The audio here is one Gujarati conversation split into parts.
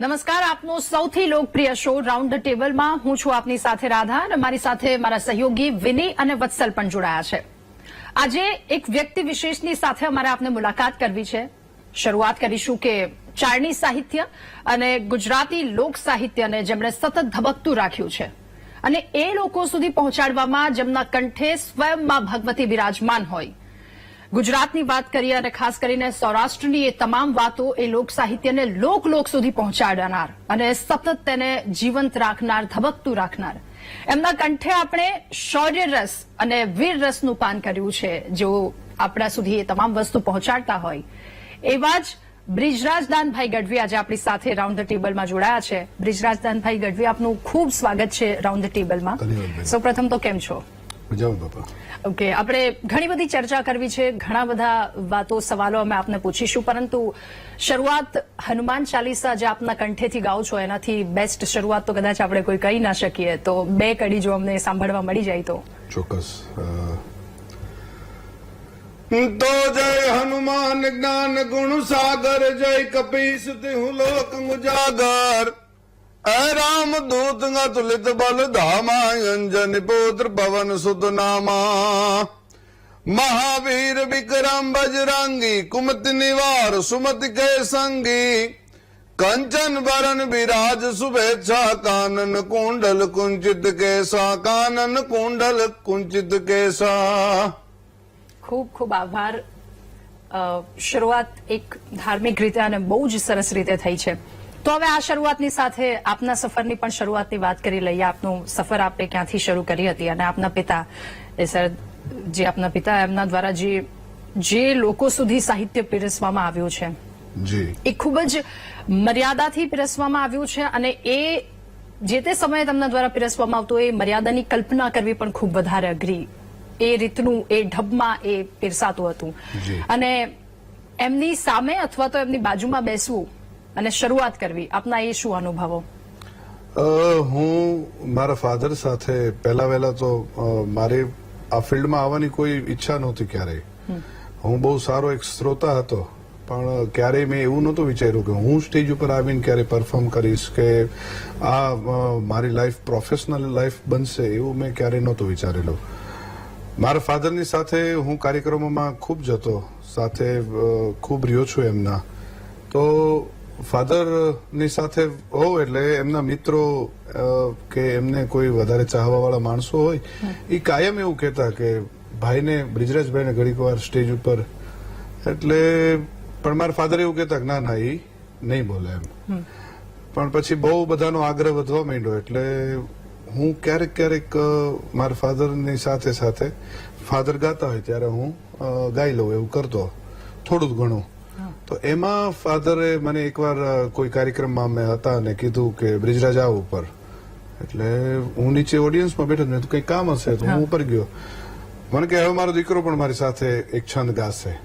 નમસ્કાર, આપનો સૌથી લોકપ્રિય શો રાઉન્ડ ધ ટેબલમાં હું છું આપની સાથે રાધા અને મારી સાથે મારા સહયોગી વિની અને વત્સલ પણ જોડાયા છે. આજે એક વ્યક્તિ વિશેષની સાથે અમારે આપને મુલાકાત કરવી છે. શરૂઆત કરીશું કે ચારણી સાહિત્ય અને ગુજરાતી લોક સાહિત્યને જેમણે સતત ધબકતું રાખ્યું છે અને એ લોકો સુધી પહોંચાડવામાં જેમના કંઠે સ્વયંમાં ભગવતી બિરાજમાન હોય. ગુજરાતની વાત કરીએ અને ખાસ કરીને સૌરાષ્ટ્રની એ તમામ વાતો એ લોક સાહિત્યને લોક સુધી પહોંચાડનાર અને સતત તેને જીવંત રાખનાર, ધબકતું રાખનાર. એમના કંઠે આપણે શૌર્ય રસ અને વીર રસનું પાન કર્યું છે, જેઓ આપણા સુધી એ તમામ વસ્તુ પહોંચાડતા હોય. એવા જ બ્રિજરાજદાનભાઈ ગઢવી આજે આપણી સાથે રાઉન્ડ ધ ટેબલમાં જોડાયા છે. બ્રિજરાજદાનભાઈ ગઢવી, આપનું ખૂબ સ્વાગત છે રાઉન્ડ ધ ટેબલમાં. સૌપ્રથમ તો કેમ છો? ઓકે, આપણે ઘણી બધી ચર્ચા કરવી છે, ઘણા બધા વાતો, સવાલો અમે આપને પૂછીશું, પરંતુ શરૂઆત હનુમાન ચાલીસા જે આપના કંઠેથી ગાઓ છો એનાથી બેસ્ટ શરૂઆત તો કદાચ આપણે કોઈ કહી ના શકીએ. તો બે કડી જો અમને સાંભળવા મળી જાય તો ચોક્કસ. તો જય હનુમાન જ્ઞાન ગુણ સાગર, જય કપીશ તિહુ લોક મુજાગર, राम दूत तुलित बल धामा, अंजन पुत्र पवन सुत नामा, महावीर विक्रम बजरंगी, कुमति निवार सुमति के संगी, कंचन वरण विराज शुभेच्छा, कानन कुंडल कुंचित केसा, कानन कुंडल कुंचित केसा. ખૂબ ખૂબ આભાર. શરૂઆત એક ધાર્મિક રીતે અને બહુ જ સરસ રીતે થઈ છે. તો હવે આ શરૂઆતની સાથે આપના સફરની પણ શરૂઆતની વાત કરી લઈએ. આપનું સફર આપણે ક્યાંથી શરૂ કરી હતી અને આપના પિતા જે આપના પિતા એમના દ્વારા જે લોકો સુધી સાહિત્ય પીરસવામાં આવ્યું છે એ ખૂબ જ મર્યાદાથી પીરસવામાં આવ્યું છે અને એ જે તે સમયે તેમના દ્વારા પીરસવામાં આવતું એ મર્યાદાની કલ્પના કરવી પણ ખૂબ વધારે અઘરી. એ રીતનું એ ઢબમાં એ પીરસાતું હતું અને એમની સામે અથવા તો એમની બાજુમાં બેસવું અને શરૂઆત કરવી, આપના એ શું અનુભવો? હું મારા ફાધર સાથે પહેલા વહેલા તો મારી આ ફિલ્ડમાં આવવાની કોઈ ઈચ્છા નહોતી ક્યારેય. હું બહુ સારો એક શ્રોતા હતો, પણ ક્યારેય મેં એવું નહોતું વિચાર્યું કે હું સ્ટેજ ઉપર આવીને ક્યારે પરફોર્મ કરીશ કે આ મારી લાઈફ પ્રોફેશનલ લાઈફ બનશે, એવું મેં ક્યારેય નહોતું વિચારેલું. મારા ફાધરની સાથે હું કાર્યક્રમોમાં ખૂબ જતો, સાથે ખૂબ રહ્યો છું એમના. તો ફાધરની સાથે હોવ એટલે એમના મિત્રો કે એમને કોઈ વધારે ચાહવા વાળા માણસો હોય એ કાયમ એવું કહેતા કે ભાઈને, બ્રિજરાજભાઈને ઘડીક વાર સ્ટેજ ઉપર, એટલે પણ મારા ફાધર એવું કહેતા કે ના ના એ નહીં બોલે એમ. પણ પછી બહુ બધાનો આગ્રહ વધવા માંડ્યો એટલે હું ક્યારેક ક્યારેક મારા ફાધરની સાથે સાથે ફાધર ગાતા હોય ત્યારે હું ગાઈ લઉં, એવું કરતો થોડું ઘણું. તો એમાં ફાધરે મને એકવાર કોઈ કાર્યક્રમમાં અમે હતા અને કીધું કે બ્રિજરાજ આવ ઉપર. એટલે હું નીચે ઓડિયન્સમાં બેઠો ને કઈ કામ હશે તો હું ઉપર ગયો. મને કે હવે મારો દીકરો પણ મારી સાથે એક છંદ ગાશે.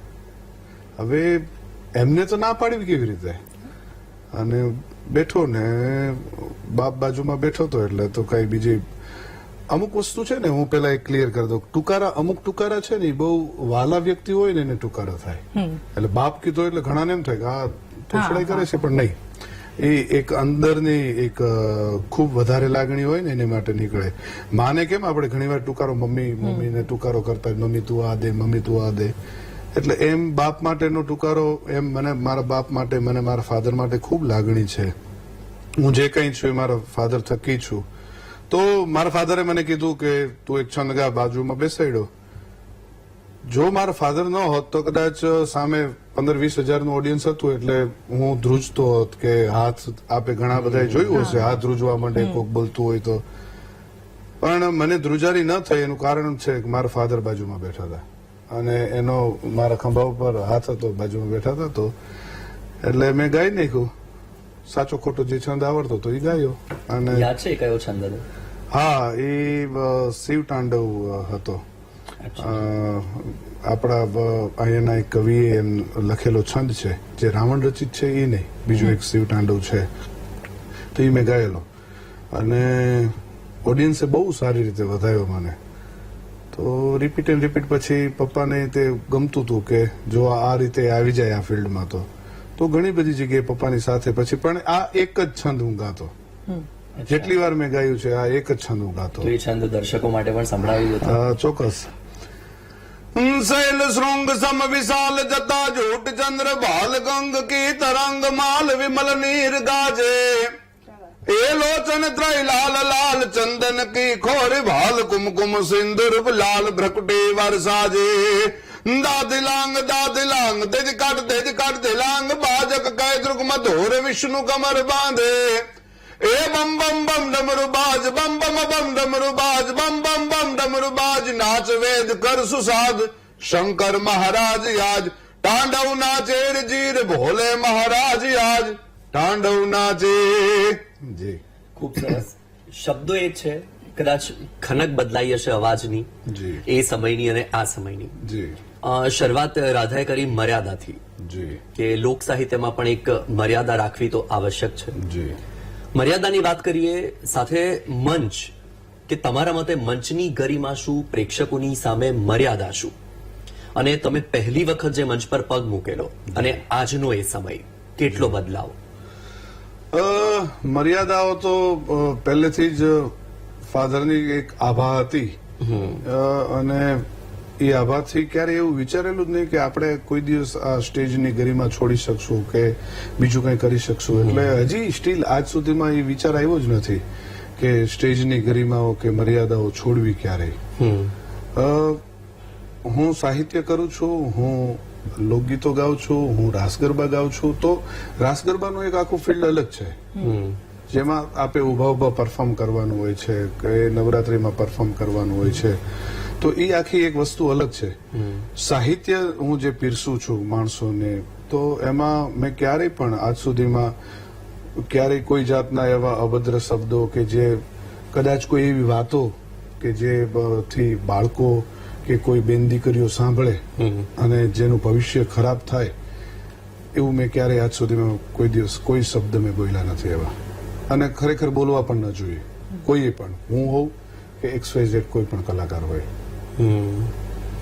હવે એમને તો ના પાડવી કેવી રીતે? અને બેઠો ને બાપ બાજુમાં બેઠો હતો એટલે તો કઈ બીજી અમુક વસ્તુ છે ને, હું પેલા એક ક્લિયર કરી દઉં. ટુકારા, અમુક ટુકારા છે ને બહુ વાલા વ્યક્તિ હોય ને એને ટુકારો થાય. એટલે બાપ કીધો એટલે ઘણાને એમ થાય કે આ તોછડાઈ કરે છે, પણ નહીં. એ એક અંદરની એક ખૂબ વધારે લાગણી હોય ને એને માટે નીકળે. માને કેમ આપણે ઘણી વાર ટુકારો, મમ્મીને ટુકારો કરતા, મમ્મી તું આ દે, મમ્મી તું આ દે. એટલે એમ બાપ માટેનો ટુકારો, એમ મને મારા બાપ માટે, મને મારા ફાધર માટે ખૂબ લાગણી છે. હું જે કંઈ છું એ મારા ફાધર થકી છું. તો મારા ફાધરે મને કીધું કે તું એક છંદ ગા, બાજુમાં બેસાડ્યો. જો મારા ફાધર ન હોત તો કદાચ સામે 15-20 હજારનું ઓડિયન્સ હતું એટલે હું ધ્રુજતો હોત કે હાથ, આપે ઘણા બધા જોયું હશે હાથ ધ્રુજવા માંડે કોક બોલતું હોય તો. પણ મને ધ્રુજારી ન થઈ એનું કારણ છે કે મારા ફાધર બાજુમાં બેઠા હતા અને એનો મારા ખંભા ઉપર હાથ હતો, બાજુમાં બેઠા હતા. તો એટલે મેં ગાઈ નાખ્યું. સાચો ખોટો જે છંદ આવડતો તો એ ગાયો. અને યાદ છે કયો છંદ હતો? હા, એ શિવ તાંડવ હતો. આપણા અહીંયાના એક કવિએ એમ લખેલો છંદ છે, જે રાવણ રચિત છે એ નહીં, બીજું એક શિવ તાંડવ છે. તો એ મેં ગાયેલો અને ઓડિયન્સે બહુ સારી રીતે વધાયો મને. તો રિપીટ એન્ડ રિપીટ પછી પપ્પાને તે ગમતું હતું કે જો આ રીતે આવી જાય આ ફિલ્ડમાં તો તો ઘણી બધી જગ્યાએ પપ્પાની સાથે પછી પણ આ એક જ છંદ હું ગાતો. જેટલી વાર મેં ગાયું છે આ એક જ છંદ હું ગાતો. તો એ છંદ દર્શકો માટે પણ સંભળાવી દેતો. ચોક્કસ. शैल श्रृंग सम विशाल जता झूठ चंद्र भाल गंग की तरंग माल विमल नीर गाजे ए लोचन त्रय लाल लाल चंदन की खोर भाल कुमकुम सिंदूर लाल भ्रकुटे वरसाजे दादिलांग तेज कट दिलांग बाजक कै द्रुग मधुर विष्णु कमर बांधे ए बम बम बम डमरू बाज बम बम बम डमरू बाज बम बम बम डमरू बाज नाच वेद कर सुसाद शंकर महाराज आज तांडव नाचे जीर भोले महाराज आज तांडव नाचे. જી ખૂબ સરસ. શબ્દો એ છે, કદાચ ખનક બદલાઈ હશે અવાજની જી એ સમયની અને આ સમયની. જી શરૂઆત રાધાએ કરી મર્યાદાથી જી કે લોક સાહિત્યમાં પણ એક મર્યાદા રાખવી તો આવશ્યક છે. જી મર્યાદાની વાત કરીએ, સાથે મંચ કે તમારા મતે મંચની ગરિમા શું, પ્રેક્ષકોની સામે મર્યાદા શું, અને તમે પહેલી વખત જે મંચ પર પગ મૂકેલો અને આજનો એ સમય કેટલો બદલાવ? મર્યાદાઓ તો પહેલેથી જ ફાધરની એક આભા હતી અને એ આભાથી ક્યારે એવું વિચારેલું જ નહીં કે આપણે કોઈ દિવસ આ સ્ટેજની ગરિમા છોડી શકશું કે બીજું કંઈ કરી શકશું. એટલે હજી સ્ટીલ આજ સુધીમાં એ વિચાર આવ્યો જ નથી કે સ્ટેજની ગરિમાઓ કે મર્યાદાઓ છોડવી ક્યારેય. હું સાહિત્ય કરું છું, હું લોકગીતો ગાઉં છું, હું રાસ ગરબા ગાઉં છું, તો રાસ ગરબાનું એક આખું ફિલ્ડ અલગ છે જેમાં આપે ઉભા પરફોર્મ કરવાનું હોય છે કે નવરાત્રીમાં પરફોર્મ કરવાનું હોય છે. તો એ આખી એક વસ્તુ અલગ છે. સાહિત્ય હું જે પીરસું છું માણસોને, તો એમાં મેં ક્યારેય પણ આજ સુધીમાં ક્યારેય કોઈ જાતના એવા અભદ્ર શબ્દો કે જે કદાચ કોઈ એવી વાતો કે જે થી બાળકો કે કોઈ બેન દીકરીઓ સાંભળે અને જેનું ભવિષ્ય ખરાબ થાય એવું મેં ક્યારેય આજ સુધીમાં કોઈ દિવસ કોઈ શબ્દ મેં બોલ્યા નથી એવા. અને ખરેખર બોલવા પણ ન જોઈએ કોઈએ પણ, હું હોઉં કે XYZ કોઈ પણ કલાકાર હોય.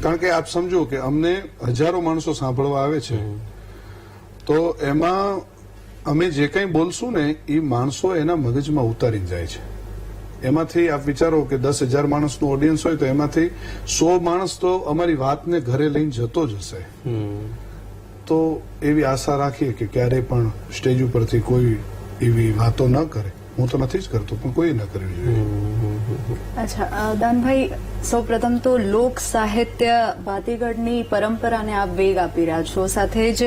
કારણ કે આપ સમજો કે અમને હજારો માણસો સાંભળવા આવે છે, તો એમાં અમે જે કંઈ બોલશું ને એ માણસો એના મગજમાં ઉતારી જાય છે. એમાંથી આપ વિચારો કે 10,000 માણસનું ઓડિયન્સ હોય તો એમાંથી 100 માણસ તો અમારી વાતને ઘરે લઈને જતો જ હશે. તો એવી આશા રાખીએ કે ક્યારેય પણ સ્ટેજ ઉપરથી કોઈ એવી વાતો ન કરે. હું તો નથી જ કરતો, પણ કોઈ ન કરવી જોઈએ. અચ્છા દાનભાઈ, સૌપ્રથમ તો લોક સાહિત્ય ભાતીગઢની પરંપરાને આપ વેગ આપી રહ્યા છો, સાથે જ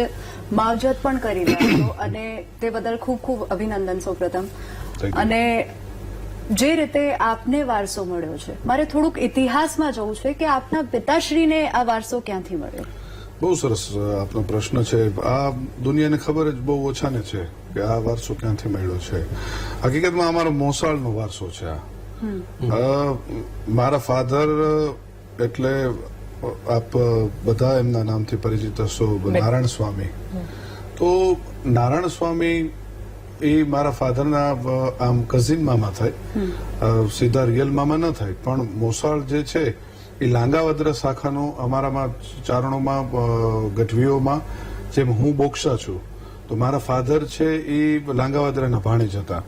માવજત પણ કરી રહ્યા છો અને તે બદલ ખૂબ ખૂબ અભિનંદન સૌપ્રથમ. અને જે રીતે આપને વારસો મળ્યો છે, મારે થોડુંક ઇતિહાસમાં જવું છે કે આપના પિતાશ્રીને આ વારસો ક્યાંથી મળ્યો? બહુ સરસ આપનો પ્રશ્ન છે. આ દુનિયાને ખબર જ બહુ ઓછાને છે કે આ વારસો ક્યાંથી મળ્યો છે. હકીકતમાં અમારો મોસાળનો વારસો છે આ. મારા ફાધર એટલે આપ બધા એમના નામથી પરિચિત હશો, નારાયણ સ્વામી. તો નારાયણ સ્વામી એ મારા ફાધરના આમ કઝિન મામા થાય, સીધા રિયલ મામા ન થાય, પણ મોસાળ જે છે એ લાંગાવદ્ર શાખાનો અમારામાં ચારણોમાં ગઢવીઓમાં, જેમ હું બોક્ષા છું તો મારા ફાધર છે એ લાંગાવદ્રના ભાણેજ હતા.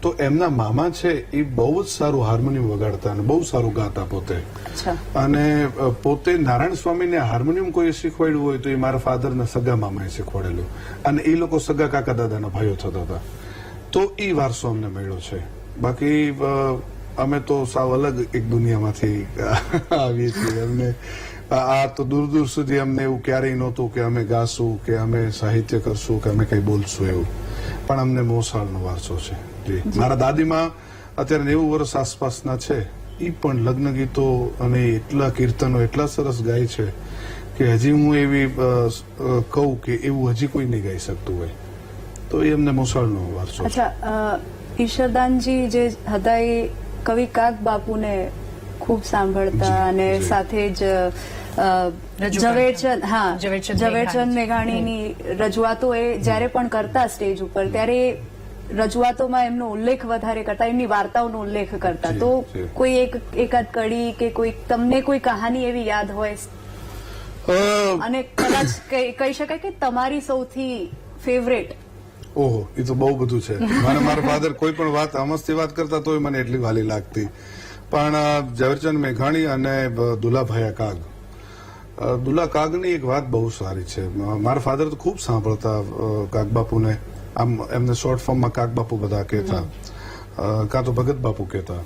તો એમના મામા છે એ બહુ જ સારું હાર્મોનિયમ વગાડતા અને બહુ સારું ગાતા પોતે. અને પોતે નારાયણ સ્વામીને હાર્મોનિયમ કોઈ શીખવાડ્યું હોય તો એ મારા ફાધરના સગા મામાએ શીખવાડેલું, અને એ લોકો સગા કાકા દાદાના ભાઈઓ થતા હતા. તો એ વારસો અમને મળ્યો છે. બાકી અમે તો સાવ અલગ એક દુનિયામાંથી આવીએ છીએ. અમને આ તો દૂર દૂર સુધી અમને એવું ક્યારેય નહોતું કે અમે ગાશું કે અમે સાહિત્ય કરશું કે અમે કઈ બોલશું એવું. પણ અમને મોસાળનો વારસો છે. મારા દાદીમાં અત્યારે 90 વર્ષ આસપાસના છે, એ પણ લગ્ન ગીતો અને એટલા કીર્તનો એટલા સરસ ગાય છે કે હજી હું એવી કહું કે એવું હજી કોઈ નહીં ગાઈ શકતું હોય. તો એ અમને મોસાળનો વારસો. અચ્છા, ઈશ્વરદાનજી જે હતા એ કવિ કાગ બાપુને ખૂબ સાંભળતા અને સાથે જ ઝવેરચંદ મેઘાણીની રજૂઆતો એ જયારે પણ કરતા સ્ટેજ ઉપર, ત્યારે રજૂઆતોમાં એમનો ઉલ્લેખ વધારે કરતા, એમની વાર્તાઓનો ઉલ્લેખ કરતા. તો કોઈ એકાદ કડી કે કોઈ તમને કોઈ કહાની એવી યાદ હોય અને કદાચ કહી શકાય કે તમારી સૌથી ફેવરેટ? ઓહો, એ તો બહુ બધું છે. મને મારા ફાધર કોઈ પણ વાત અમસ્તી વાત કરતા તોય મને એટલી વાલી લાગતી. પણ ઝવેરચંદ મેઘાણી અને દુલાભાઈ કાગ, દુલા કાગની એક વાત બહુ સારી છે. મારા ફાધર તો ખૂબ સાંભળતા કાગબાપુને. આમ એમને શોર્ટ ફોર્મમાં કાગબાપુ બધા કહેતા, કાં તો ભગત બાપુ કહેતા.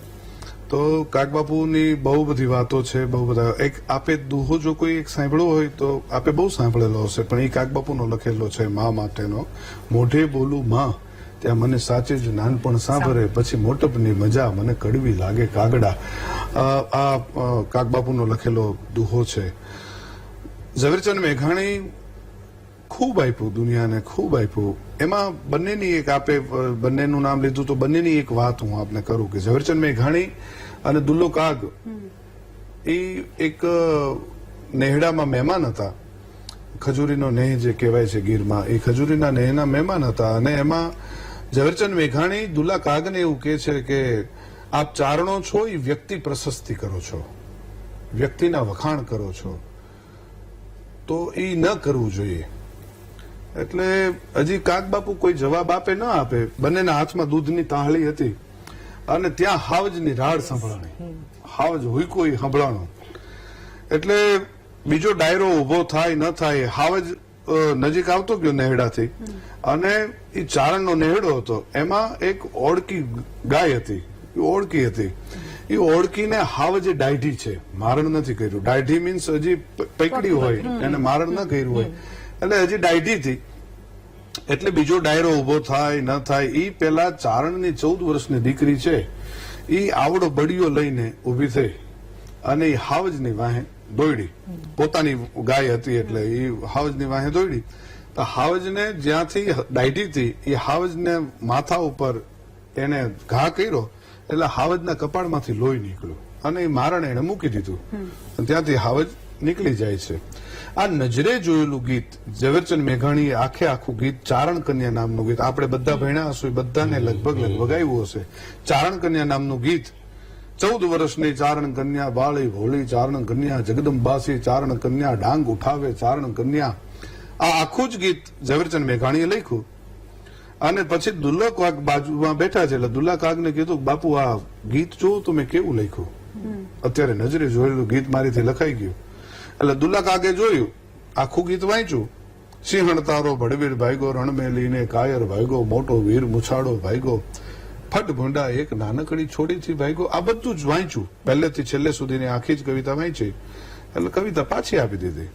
તો કાગબાપુની બહુ બધી વાતો છે, બહુ બધા. એક આપે દુહો જો કોઈ એક સાંભળ્યો હોય તો આપે બહુ સાંભળેલો હશે, પણ એ કાગબાપુનો લખેલો છે મા માટેનો. મોઢે બોલું માં ત્યાં મને સાચે જ નાનપણ સાંભળે, પછી મોટપની મજા મને કડવી લાગે કાગડા. આ કાગબાપુનો લખેલો દુહો છે. ઝવેરચંદ મેઘાણી ખૂબ આપ્યું દુનિયાને, ખૂબ આપ્યું. એમાં બંનેની એક, આપે બંનેનું નામ લીધું તો બંનેની એક વાત હું આપને કરું કે ઝવેરચંદ મેઘાણી અને દુલ્લો કાગ એ એક નેહડામાં મહેમાન હતા. ખજૂરીનો નેહ જે કહેવાય છે ગીરમાં, એ ખજૂરીના નેહના મહેમાન હતા. અને એમાં ઝવેરચંદ મેઘાણી દુલ્લા કાગને એવું કહે છે કે આપ ચારણો છો એ વ્યક્તિ પ્રશસ્તિ કરો છો, વ્યક્તિના વખાણ કરો છો, તો એ ન કરવું જોઈએ. એટલે હજી કાગબાપુ કોઈ જવાબ આપે ન આપે, બંનેના હાથમાં દૂધની તાહળી હતી અને ત્યાં હાવજની રાડ સંભળાણી. હાવજ હુઈકો ઈ સંભળાણો. એટલે બીજો ડાયરો ઉભો થાય ન થાય, હાવજ નજીક આવતો ગયો નેહડાથી, અને એ ચારણનો નેહડો હતો. એમાં એક ઓળકી ગાય હતી, એ ઓળકી હતી. એ ઓળકીને હાવજે દાઢી છે, મારણ નથી કર્યું. દાઢી મીન્સ હજી પકડી હોય, એને મારણ ન કર્યું હોય, એટલે હજી દાઢી હતી. એટલે બીજો ડાયરો ઉભો થાય ન થાય એ પેલા ચારણની 14 વર્ષની દીકરી છે, એ આવડો બડિયો લઈને ઉભી થઈ અને એ હાવજની વાહે દોડી. પોતાની ગાય હતી એટલે એ હાવજની વાહે દોડી. તો હાવજને જ્યાંથી દાઢી હતી એ હાવજને માથા ઉપર એને ઘા કર્યો, એટલે હાવજના કપાળમાંથી લોહી નીકળ્યું અને એ મારણ એને મૂકી દીધું. ત્યાંથી હાવજ નીકળી જાય છે. આ નજરે જોયેલું ગીત ઝવેરચંદ મેઘાણીએ આખે આખું ગીત, ચારણ કન્યા નામનું ગીત, આપણે બધા ભણ્યા હશું, બધાને લગભગ વગાવ્યું હશે. ચારણ કન્યા નામનું ગીત. 14 વર્ષની ચારણ કન્યા, બાળી ભોળી ચારણ કન્યા, જગદંબાસી ચારણ કન્યા, ડાંગ ઉઠાવે ચારણ કન્યા. આ આખું જ ગીત ઝવેરચંદ મેઘાણીએ લખ્યું. અને પછી દુલ્લા કાગ બાજુમાં બેઠા છે, એટલે દુલ્લા કાગને કીધું બાપુ આ ગીત જોઉં તો મેં કેવું લખ્યું, અત્યારે નજરે જોયેલું ગીત મારીથી લખાઈ ગયું. એટલે દુલ્લા કાગે જોયું, આખું ગીત વાંચ્યું. સિંહણ તારો ભડવીર ભાઈગો, રણમેલીને કાયર ભાઈગો, મોટો વીર મુછાડો ભાઈગો, ફટ ભૂંડા એક નાનકડી છોડીથી ભાઈગો. આ બધું જ વાંચ્યું, પહેલેથી છેલ્લે સુધીની આખી જ કવિતા વાંચી. એટલે કવિતા પાછી આપી દીધી.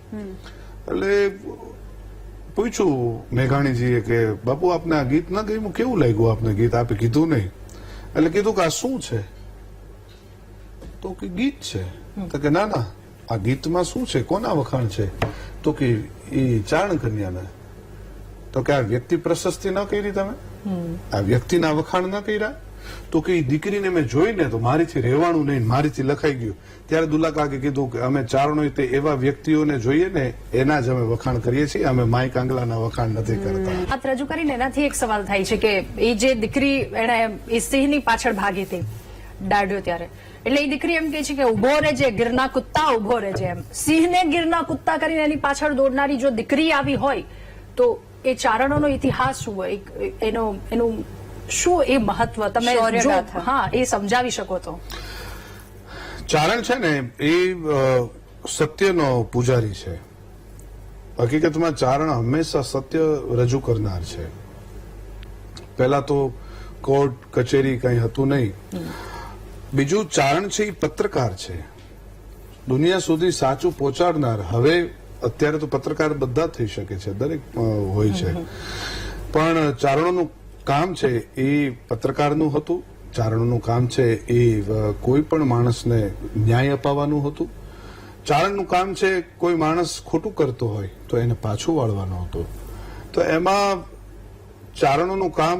એટલે પૂછ્યું મેઘાણીજીએ કે બાપુ આપને આ ગીત ન ગયું, કેવું લાગ્યું આપને ગીત? આપે કીધું નહીં. એટલે કીધું કે આ શું છે? તો કે ગીત છે. તો કે ના ના, આ ગીતમાં શું છે, કોના વખાણ છે? તો કે એ ચારણ કન્યાના. તો કે આ વ્યક્તિ પ્રશસ્તિ ન કરી તમે, આ વ્યક્તિના વખાણ ન કર્યા? તો કે દીકરીને મેં જોઈને તો મારીથી રહેવાનું નહીં, મારીથી લખાઈ ગયું. ત્યારે દુલ્લા કાકે કીધું કે અમે ચારણો તે એવા વ્યક્તિઓને જોઈએ ને એના જ અમે વખાણ કરીએ છીએ, અમે માય કાંગલાના વખાણ નથી કરતા. આ રજૂ કરીને એનાથી એક સવાલ થાય છે કે એ જે દીકરી એને એ સિંહની પાછળ ભાગી હતી દાડ્યો ત્યારે, એટલે એ દીકરી એમ કે છે કે ઉભો રહેજે ગીરના કુત્તા, ઉભો રહેજે. એમ સિંહને ગીરના કુત્તા કરીને એની પાછળ દોડનારી જો દીકરી આવી હોય તો એ ચારણોનો ઇતિહાસ શું હોય, એનું શું એ મહત્વ તમે હા એ સમજાવી શકો તો? ચારણ છે ને એ સત્યનો પૂજારી છે. હકીકતમાં ચારણ હંમેશા સત્ય રજૂ કરનાર છે. પહેલા તો કોર્ટ કચેરી કઈ હતું નહીં. બીજું ચારણ છે એ પત્રકાર છે, દુનિયા સુધી સાચું પહોંચાડનાર. હવે અત્યારે તો પત્રકાર બધા થઈ શકે છે, દરેક હોય છે, પણ ચારણોનું કામ છે એ પત્રકારનું હતું. ચારણોનું કામ છે એ કોઈ પણ માણસને ન્યાય અપાવવાનું હતું. ચારણનું કામ છે કોઈ માણસ ખોટું કરતો હોય તો એને પાછું વાળવાનું હતું. તો એમાં ચારણોનું કામ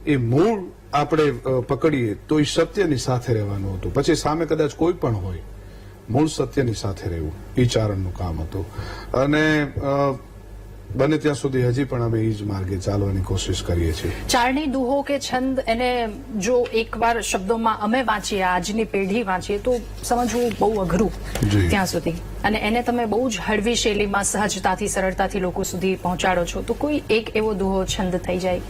એ મૂળ આપણે પકડીએ તો એ સત્યની સાથે રહેવાનું હતું. પછી સામે કદાચ કોઈ પણ હોય, મૂળ સત્યની સાથે રહેવું એ ચારણનું કામ હતું. અને બને ત્યાં સુધી હજી પણ અમે એ જ માર્ગે ચાલવાની કોશિશ કરીએ છીએ. ચારણી દુહો કે છંદ એને જો એકવાર શબ્દોમાં અમે વાંચીએ, આજની પેઢી વાંચીએ તો સમજવું બહુ અઘરું જી. ત્યાં સુધી, અને એને તમે બહુ જ હળવી શૈલીમાં સહજતાથી સરળતાથી લોકો સુધી પહોંચાડો છો, તો કોઈ એક એવો દુહો છંદ થઈ જાય?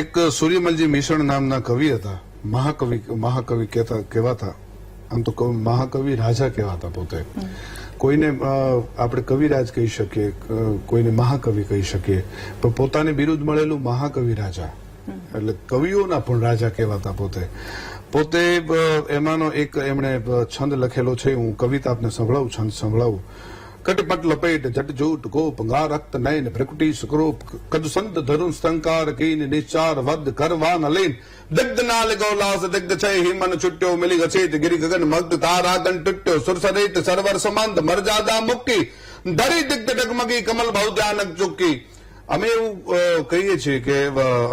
એક સૂર્યમલજી મિશ્રણ નામના કવિ હતા, મહાકવિ કહેવાતા. આમ તો મહાકવિ રાજા કહેવાતા પોતે. કોઈને આપણે કવિરાજ કહી શકીએ, કોઈને મહાકવિ કહી શકીએ, પણ પોતાને બિરુદ મળેલું મહાકવિ રાજા, એટલે કવિઓના પણ રાજા કહેવાતા પોતે એમાંનો એક એમણે છંદ લખેલો છે. હું કવિતા આપને સંભળાવું, છંદ સંભળાવું. કટપટ લપેટ જટ જૂટ ગોપ ગા રક્ત નયન પ્રકટી સુક્રોપ કદ સંત ધરુણ સ્તંકાર કીન નિશ્ચાર વદ કરવા ન લઈને દગ્ધ નાલ ગૌલાસ દગ્ધ છય હિમન છુટ્યો મિલી ગછેત ગિરી ગગન મગ્ધ તારાગન ટુટ્યો સુરસરેત સરવર સમંત મરજાદા મુક્કી ધરી દિગ્ધ ડગમગી કમલ ભાવ ધ્યાનક ચુક્કી. અમે એવું કહીએ છીએ કે,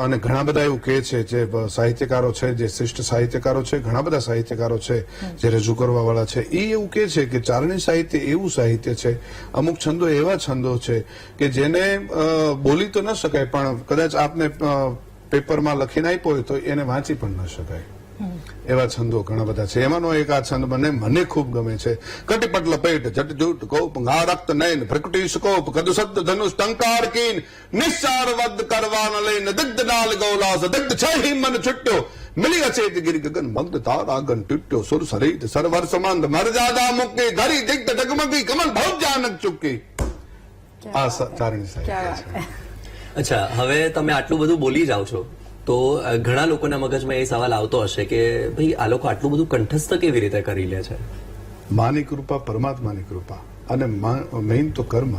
અને ઘણા બધા એવું કહે છે, જે સાહિત્યકારો છે, જે શ્રેષ્ઠ સાહિત્યકારો છે, ઘણા બધા સાહિત્યકારો છે જે રજૂ કરવા વાળા છે, એ એવું કહે છે કે ચારણી સાહિત્ય એવું સાહિત્ય છે, અમુક છંદો એવા છંદો છે કે જેને બોલી તો ન શકાય, પણ કદાચ આપને પેપરમાં લખીને આપ્યો હોય તો એને વાંચી પણ ન શકાય. એવા છંદો ઘણા બધા છે. એમાંનો એક આ છંદ મને ખૂબ ગમે છે. કટિપટ લપેટ જટ જૂટ કોપ ઘા રક્ત નયન પ્રકટી સ્કોપ કદ સદ ધનુષ ટંકાર કીન નિસ્સાર વદ કરવાન લઈને દગ્ધ ડાલ ગૌલાસ દગ્ધ છ હિમન છુટ્યો મિલી અચેત ગિરી ગગન મગ્ધ તાર આગન ટુટ્યો સુર સરિત સરવર સમંત મરજાદા મુક્કી ધરી દિગ્ધ ડગમગી કમલ ભવ જાનક ચુક્કી. આ ચારણી સાહિત્ય છે. અચ્છા, હવે તમે આટલું બધું બોલી જાઓ છો તો ઘણા લોકોના મગજમાં એ સવાલ આવતો હશે કે ભાઈ આ લોકો આટલું બધું કંઠસ્થ કેવી રીતે કરી લે છે? માની કૃપા, પરમાત્માની કૃપા, અને મેઇન તો કર્મ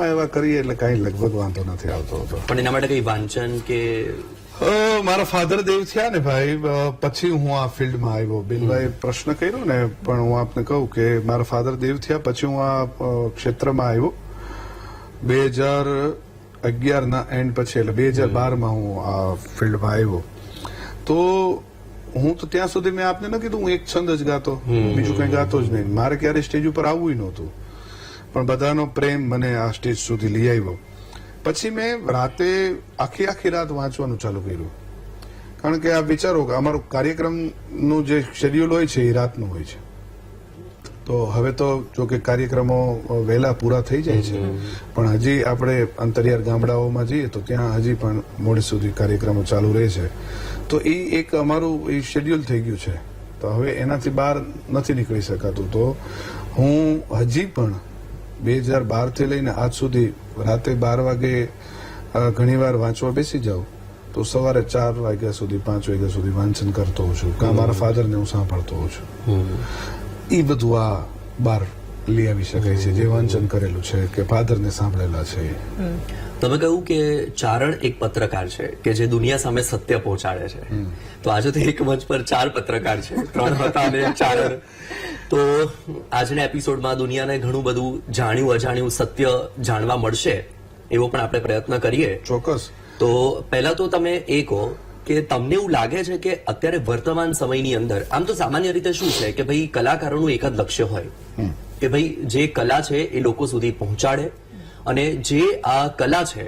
એવા કરીએ એટલે કઈ લગભગ વાંધો નથી આવતો હતો. પણ એના માટે કઈ વાંચન કે? મારા ફાધર દેવ થયા ને ભાઈ, પછી હું આ ફિલ્ડમાં આવ્યો. બિલભાઈ પ્રશ્ન કર્યો ને, પણ હું આપને કહું કે મારા ફાધર દેવ થયા પછી હું આ ક્ષેત્રમાં આવ્યો. 2011 ના એન્ડ પછી, એટલે 2012 હું આ ફિલ્ડમાં આવ્યો. તો હું તો ત્યાં સુધી મેં આપને ન કીધું, હું એક છંદ જ ગાતો, બીજું કઈ ગાતો જ નહીં. મારે ક્યારે સ્ટેજ ઉપર આવવું નહોતું, પણ બધાનો પ્રેમ મને આ સ્ટેજ સુધી લઈ આવ્યો. પછી મેં રાતે આખી રાત વાંચવાનું ચાલુ કર્યું, કારણ કે આ વિચારો કે અમારો કાર્યક્રમનું જે શેડ્યુલ હોય છે એ રાતનું હોય છે. તો હવે તો જો કે કાર્યક્રમો વહેલા પૂરા થઈ જાય છે, પણ હજી આપણે અંતરિયાળ ગામડાઓમાં જઈએ તો ત્યાં હજી પણ મોડે સુધી કાર્યક્રમો ચાલુ રહે છે. તો એ એક અમારું એ શેડ્યુલ થઈ ગયું છે. તો હવે એનાથી બહાર નથી નીકળી શકાતું. તો હું હજી પણ 2012 થી લઈને આજ સુધી રાતે 12 વાગે ઘણીવાર વાંચવા બેસી જાઉં તો સવારે 4 વાગ્યા સુધી 5 વાગ્યા સુધી વાંચન કરતો હોઉં છું, કાં મારા ફાધરને હું સાંભળતો હોઉં છું. એ બધું આ બહાર લઈ આવી શકાય છે, જે વાંચન કરેલું છે કે ફાધરને સાંભળેલા છે. તમે કહ્યું કે ચારણ એક પત્રકાર છે કે જે દુનિયા સામે સત્ય પહોંચાડે છે. તો આજે તો એક મંચ પર 4 પત્રકાર છે, 3 હતા અને ચારણ. તો આજના એપિસોડમાં દુનિયાને ઘણું બધું જાણ્યું અજાણ્યું સત્ય જાણવા મળશે એવો પણ આપણે પ્રયત્ન કરીએ. ચોક્કસ. તો પહેલા તો તમે એ કહો કે તમને એવું લાગે છે કે અત્યારે વર્તમાન સમયની અંદર, આમ તો સામાન્ય રીતે શું છે કે ભાઈ કલાકારોનું એક જ લક્ષ્ય હોય કે ભાઈ જે કલા છે એ લોકો સુધી પહોંચાડે અને જે આ કલા છે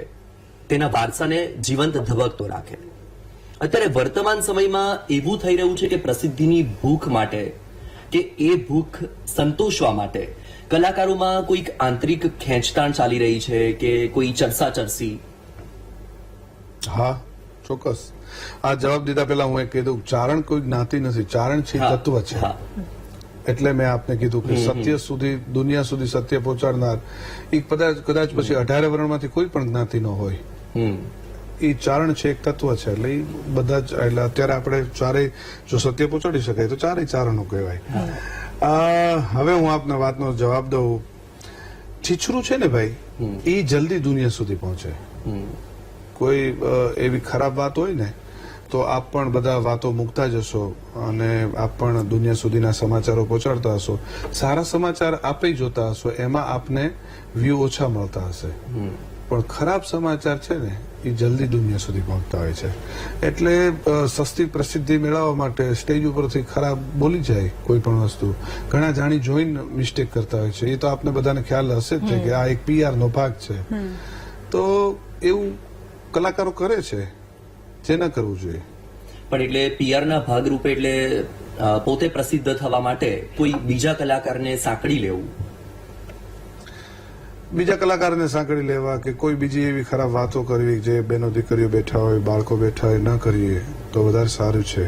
તેના વારસાને જીવંત ધબકતો રાખે. અત્યારે વર્તમાન સમયમાં એવું થઈ રહ્યું છે કે પ્રસિદ્ધિની ભૂખ માટે કે એ ભૂખ સંતોષવા માટે કલાકારોમાં કોઈક આંતરિક ખેંચતાણ ચાલી રહી છે કે કોઈ ચરસી? હા, ચોક્કસ. આ જવાબ દીધા પહેલા હું એ કહી દઉં, ચારણ કોઈ જ્ઞાતિ નથી, ચારણ છે તત્વ છે. એટલે મેં આપને કીધું કે સત્ય સુધી, દુનિયા સુધી સત્ય પહોંચાડનાર એ કદાચ પછી 18 વર્ણમાંથી કોઈ પણ જ્ઞાતિનો હોય, એ ચારણ છે, એક તત્વ છે. એટલે એ બધા જ, એટલે અત્યારે આપણે ચારેય જો સત્ય પહોંચાડી શકાય તો ચારેય ચારણો કહેવાય. હવે હું આપના વાતનો જવાબ દઉં. છીછરું છે ને ભાઈ, એ જલ્દી દુનિયા સુધી પહોંચે. કોઈ એવી ખરાબ વાત હોય ને તો આપ પણ બધા વાતો મૂકતા જશો અને આપ પણ દુનિયા સુધીના સમાચારો પહોંચાડતા હશો. સારા સમાચાર આપે જોતા હશો, એમાં આપને વ્યૂ ઓછા મળતા હશે, પણ ખરાબ સમાચાર છે ને એ જલ્દી દુનિયા સુધી પહોંચતા હોય છે. એટલે સસ્તી પ્રસિદ્ધિ મેળવવા માટે સ્ટેજ ઉપરથી ખરાબ બોલી જાય કોઈ પણ વસ્તુ, ઘણા જાણી જોઈને મિસ્ટેક કરતા હોય છે. એ તો આપને બધાને ખ્યાલ હશે જ છે કે આ એક PR નો ભાગ છે. તો એવું કલાકારો કરે છે જે ન કરવું જોઈએ. પણ એટલે PR ના ભાગરૂપે એટલે પોતે પ્રસિદ્ધ થવા માટે કોઈ બીજા કલાકારને સાંકળી લેવું, બીજા કલાકારને સાંકળી લેવા કે કોઈ બીજી એવી ખરાબ વાતો કરવી જે બેનો દીકરીઓ બેઠા હોય, બાળકો બેઠા હોય, ન કરીએ તો વધારે સારું છે.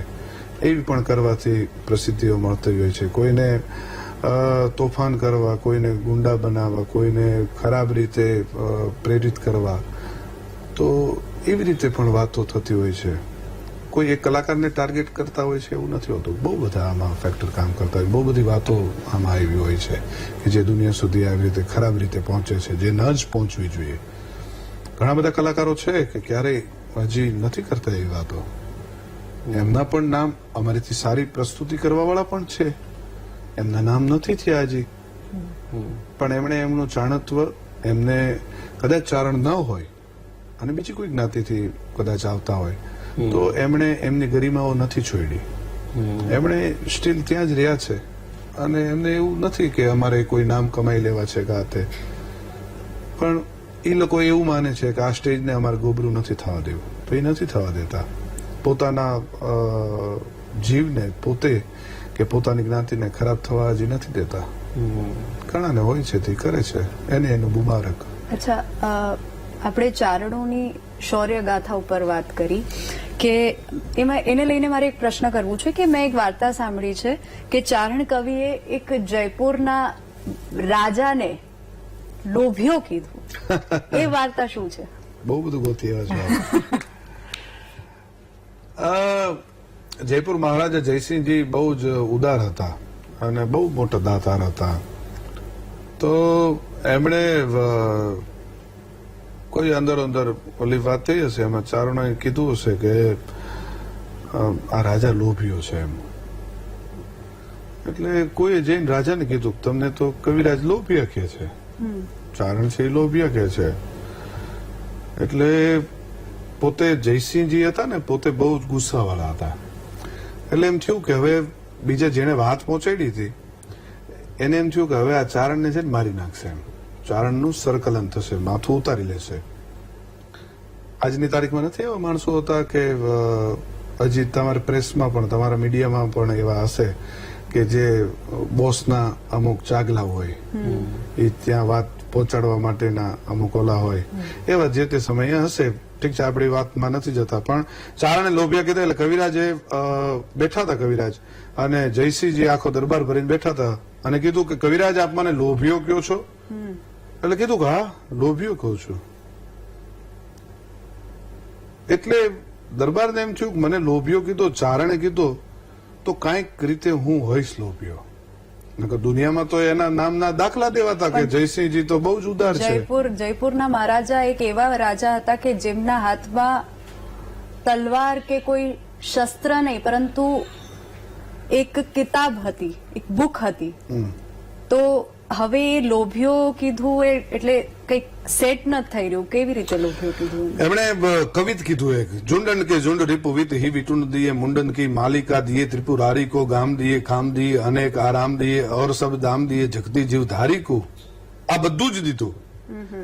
એવી પણ કરવાથી પ્રસિદ્ધિઓ મળતી હોય છે. કોઈને તોફાન કરવા, કોઈને ગુંડા બનાવવા, કોઈને ખરાબ રીતે પ્રેરિત કરવા, તો એવી રીતે પણ વાતો થતી હોય છે. કોઈ એક કલાકારને ટાર્ગેટ કરતા હોય છે એવું નથી હોતું. બહુ બધા આમાં ફેક્ટર કામ કરતા હોય, બહુ બધી વાતો આમાં આવી હોય છે કે જે દુનિયા સુધી આવી રીતે ખરાબ રીતે પહોંચે છે, જે ન જ પહોંચવી જોઈએ. ઘણા બધા કલાકારો છે કે ક્યારેય હજી નથી કરતા એવી વાતો. એમના પણ નામ, અમારીથી સારી પ્રસ્તુતિ કરવા વાળા પણ છે, એમના નામ નથી થયા હજી, પણ એમણે એમનું ચાણત્વ, એમને કદાચ ચારણ ન હોય અને બીજી કોઈ જ્ઞાતિથી કદાચ આવતા હોય તો એમણે એમની ગરિમાઓ નથી છોડી. એમણે સ્ટીલ ત્યાં જ રહ્યા છે અને એમને એવું નથી કે અમારે કોઈ નામ કમાઈ લેવા છે કે આ તે, પણ એ લોકો એવું માને છે કે આ સ્ટેજને અમારે ગોબરું નથી થવા દેવું, તો એ નથી થવા દેતા. પોતાના જીવને પોતે કે પોતાની જ્ઞાતિને ખરાબ થવા હજી નથી દેતા. ઘણાને હોય છે તે કરે છે, એને એનું મુબારક. અચ્છા, આપણે ચારણોની શૌર્ય ગાથા ઉપર વાત કરી કે એમાં એને લઈને મારે એક પ્રશ્ન કરવું છે કે મેં એક વાર્તા સાંભળી છે કે ચારણ કવિએ એક જયપુરના રાજાને લોભિયો કીધું. એ વાર્તા શું છે? બહુ બધું ગોતી આવ્યા છે. જયપુર મહારાજા જયસિંહજી બહુ જ ઉદાર હતા અને બહુ મોટા દાતાર હતા. તો એમણે કોઈ અંદર ઓલી વાત થઈ હશે, એમાં ચારણોએ કીધું હશે કે આ રાજા લોભિયો છે એમ. એટલે કોઈએ જઈને રાજાને કીધું તમને તો કવિરાજ લોભિયા કહે છે, ચારણ છે એ લોભિયા કહે છે. એટલે પોતે જયસિંહજી હતા ને, પોતે બહુ જ ગુસ્સાવાળા હતા. એટલે એમ થયું કે હવે બીજા જેને વાત પહોંચાડી હતી એને એમ થયું કે હવે આ ચારણને છે ને મારી નાખશે એમ, ચારણનું સરકલન થશે, માથું ઉતારી લેશે. આજની તારીખમાં નથી એવા માણસો હતા કે હજી તમારા પ્રેસમાં પણ, તમારા મીડિયામાં પણ એવા હશે કે જે બોસના અમુક ચાગલા હોય, એ ત્યાં વાત પહોંચાડવા માટેના અમુક ઓલા હોય, એવા જે તે સમયે હશે. ઠીક છે, આપણી વાતમાં નથી જતા, પણ ચારણે લોભિયા કીધા. એટલે કવિરાજે બેઠા હતા કવિરાજ, અને જયસિંહજી આખો દરબાર ભરીને બેઠા હતા અને કીધું કે કવિરાજ આપ મને લોભિયો કયો છો? એટલે કીધું કે હા લોભિયો કહું છું. એટલે દરબારને એમ થયું કે મને લોભિયો કીધો, ચારણે કીધો તો કાંઈક રીતે હું હોઈશ લોભિયો. દુનિયામાં તો એના નામના દાખલા દેવાતા કે જયસિંહજી તો બહુ જ ઉદાર છે. જયપુરના મહારાજા એક એવા રાજા હતા કે જેમના હાથમાં તલવાર કે કોઈ શસ્ત્ર નહીં, પરંતુ એક કિતાબ હતી, એક બુક હતી. તો હવે એ લોભિયો કીધું એટલે કઈક સેટ ન થઈ રહ્યું. કેવી રીતે લોભિયો કીધું? એમણે કવિત કીધું એક, ઝુંડન કે ઝુંડ રીપુ વિત હી વિટુંડ દિયે મુંડન કી માલિકા દિયે ત્રિપુરારી કો ગામ દિયે ખામ દિયે અનેક આરામ દિયે ઓર સબ દામ દિયે જગતી જીવ ધારી કો. આ બધું જ દીધું.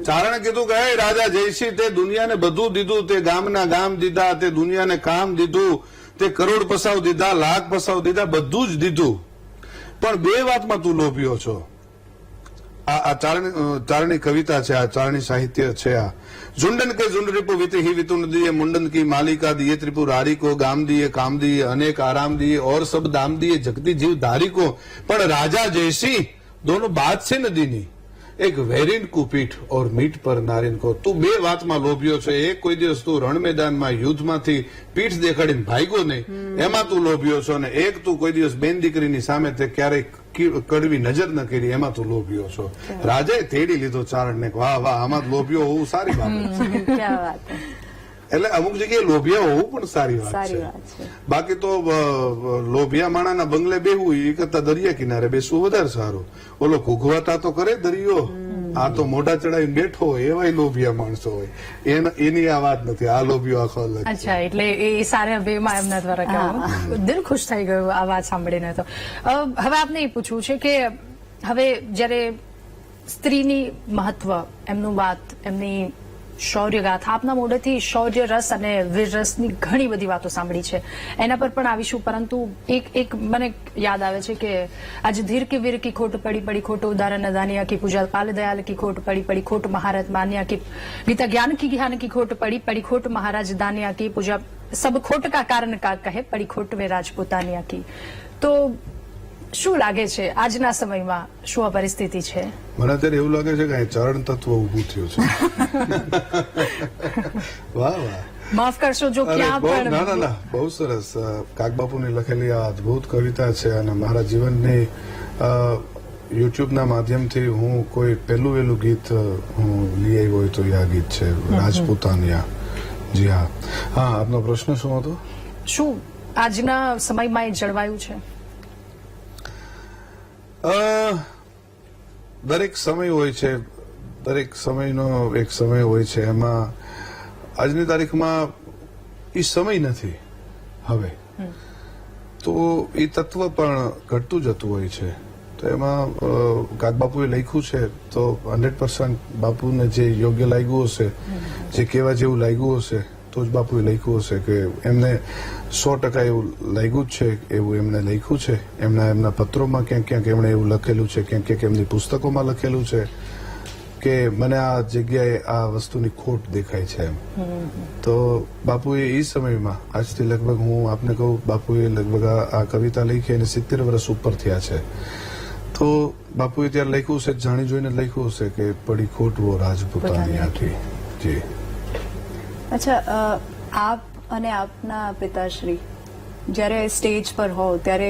ચારણે કીધું કે હે રાજા જયસિંહ, તે દુનિયાને બધું દીધું, તે ગામના ગામ દીધા, તે દુનિયાને કામ દીધું, તે કરોડ પસાવ દીધા, લાખ પસાવ દીધા, બધું જ દીધું, પણ બે વાતમાં તું લોભિયો છો. આ ચારણી કવિતા છે, આ ચારણી સાહિત્ય છે. આ ઝુંડન કે ઝુંડ રીપુ વિત હી વિતુંડ દિયે મુંડન કી માલિકા દિયે ત્રિપુરારી કો ગામ દિયે કામ દિયે અનેક આરામ દિયે ઓર સબ દામ દિયે જગતી જીવ ધારી કો. પણ રાજા જયસિંહ દોનો બાત છે નદીની, એક વેરિન કો પીઠ ઓર મીઠ પર નારીન કો. તું બે વાતમાં લોભ્યો છે. એક કોઈ દિવસ તું રણ મેદાનમાં યુદ્ધમાંથી પીઠ દેખાડીને ભાગ્યો નહીં, એમાં તું લોભ્યો છો, અને એક તું કોઈ દિવસ બેન દીકરીની સામે તે ક્યારેક કડવી નજર ન કરી, એમાં તું લોભ્યો છો. રાજાએ તેડી લીધો ચારણને, વાહ વાહ, આમાં જ લોભ્યો હોવું સારી બાબત છે. એટલે અમુક જગ્યાએ લોભિયા હોવું પણ સારી વાત છે. બાકી તો લોભિયા માણાના બંગલે બેહવું એ કરતા દરિયા કિનારે બેસવું વધારે સારું. ઓલો ઘૂઘવાટા તો કરે દરિયો, આ તો મોઢા ચડાવીને બેઠો હોય એવાય લોભિયા માણસો હોય, એની આ વાત નથી. આ લોભિયો આખો અલગ છે. અચ્છા, એટલે એ સારા વેમાં એમના દ્વારા કહેવાનું દિલ ખુશ થઈ ગયું આ વાત સાંભળીને. તો હવે આપને એ પૂછવું છે કે હવે જ્યારે સ્ત્રીની મહત્વ, એમનું વાત, એમની શૌર્યગાથા, આપના મોઢેથી શૌર્ય રસ અને વીર રસની ઘણી બધી વાતો સાંભળી છે, એના પર પણ આવીશું. પરંતુ એક મને યાદ આવે છે કે આજે ધીર કે વીર કી ખોટ પડી પડી ખોટ ઉદાહરણ દાનિયા કી પૂજા પાલ દયાલ કી ખોટ પડી પડી ખોટ મહારાજ માન્યા કી ગીતા જ્ઞાન કી ખોટ પડી પડી ખોટ મહારાજ દાનિયા કી પૂજા સબ ખોટ કા કારણ કા કહે પડી ખોટ વે રાજપૂતાનિયા કી. તો શું લાગે છે આજના સમયમાં શું આ પરિસ્થિતિ છે? મને અત્યારે એવું લાગે છે કે અહીં ચરણ તત્વ ઉભું થયું છે. વાહ વાહ, માફ કરશો જો ક્યાં પણ ના બહુ સરસ. કાગબાપુની લખેલી આ અદભુત કવિતા છે અને મારા જીવનની યુટ્યુબના માધ્યમથી હું કોઈ પહેલું વહેલું ગીત હું લઈ આવ્યો હોય તો આ ગીત છે, રાજપૂતાનિયા. જી હા. હા, આપનો પ્રશ્ન શું હતો? શું આજના સમયમાં એ જળવાયું છે? દરેક સમય હોય છે, દરેક સમયનો એક સમય હોય છે. એમાં આજની તારીખમાં એ સમય નથી હવે, તો એ તત્વ પણ ઘટતું જતું હોય છે. તો એમાં કાગબાપુએ લખ્યું છે તો 100% બાપુને જે યોગ્ય લાગ્યું હશે, જે કહેવા જેવું લાગ્યું હશે તો જ બાપુએ લખ્યું હશે કે એમને 100% એવું લાગ્યું જ છે, એવું એમને લખ્યું છે. એમના પત્રોમાં ક્યાંક ક્યાંક એમણે એવું લખેલું છે, ક્યાંક ક્યાંક એમની પુસ્તકોમાં લખેલું છે કે મને આ જગ્યાએ આ વસ્તુની ખોટ દેખાય છે એમ. તો બાપુએ એ સમયમાં, આજથી લગભગ હું આપને કહું, બાપુએ લગભગ આ કવિતા લખી અને 70 વર્ષ ઉપર થયા છે. તો બાપુએ ત્યારે લખ્યું છે, જાણી જોઈને લખ્યું હશે કે પડી ખોટ વો રાજપૂતાની આઠી. જી. અચ્છા, આપ અને આપના પિતાશ્રી જ્યારે સ્ટેજ પર હો ત્યારે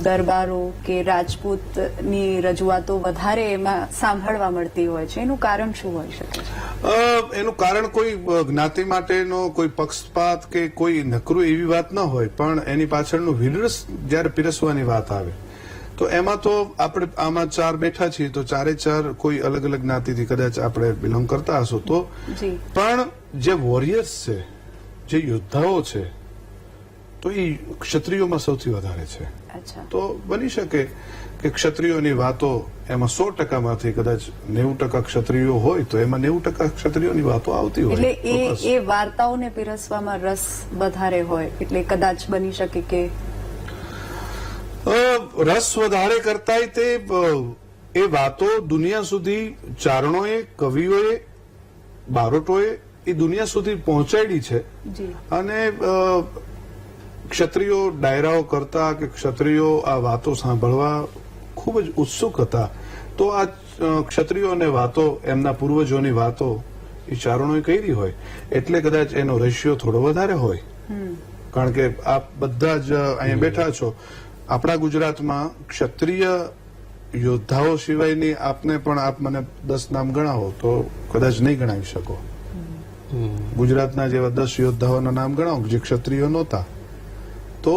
દરબારો કે રાજપૂતની રજૂઆતો વધારે એમાં સાંભળવા મળતી હોય છે, એનું કારણ શું હોઈ શકે? એનું કારણ કોઈ જ્ઞાતિ માટેનો કોઈ પક્ષપાત કે કોઈ નકરું એવી વાત ન હોય, પણ એની પાછળનું વિરસ જયારે પીરસવાની વાત આવે તો એમાં તો આપણે આમાં 4 બેઠા છીએ તો 4 કોઈ અલગ અલગ જ્ઞાતિથી કદાચ આપણે બિલોંગ કરતા હશો તો પણ જે વોરિયર્સ છે, જે યોદ્ધાઓ છે, તો એ ક્ષત્રિયોમાં સૌથી વધારે છે. તો બની શકે કે ક્ષત્રિયોની વાતો એમાં 100% માંથી કદાચ 90% ક્ષત્રિયો હોય તો એમાં 90% ક્ષત્રિયોની વાતો આવતી હોય. એટલે એ વાર્તાઓને પીરસવામાં રસ વધારે હોય એટલે કદાચ બની શકે કે રસ વધારે કરતા તે એ વાતો દુનિયા સુધી ચારણોએ, કવિઓએ, બારોટોએ એ દુનિયા સુધી પહોંચાડી છે. અને ક્ષત્રિયો ડાયરાઓ કરતા કે ક્ષત્રિયો આ વાતો સાંભળવા ખૂબ જ ઉત્સુક હતા. તો આ ક્ષત્રિયોને વાતો, એમના પૂર્વજોની વાતો એ ચારણોએ કરી હોય એટલે કદાચ એનો રેશિયો થોડો વધારે હોય. કારણ કે આપ બધા જ અહીંયા બેઠા છો, આપણા ગુજરાતમાં ક્ષત્રિય યોદ્ધાઓ સિવાયની આપને પણ આપ મને 10 નામ ગણાવો તો કદાચ નહીં ગણાવી શકો. ગુજરાતના જેવા 10 યોદ્ધાઓના નામ ગણાવો જે ક્ષત્રિયો નહોતા તો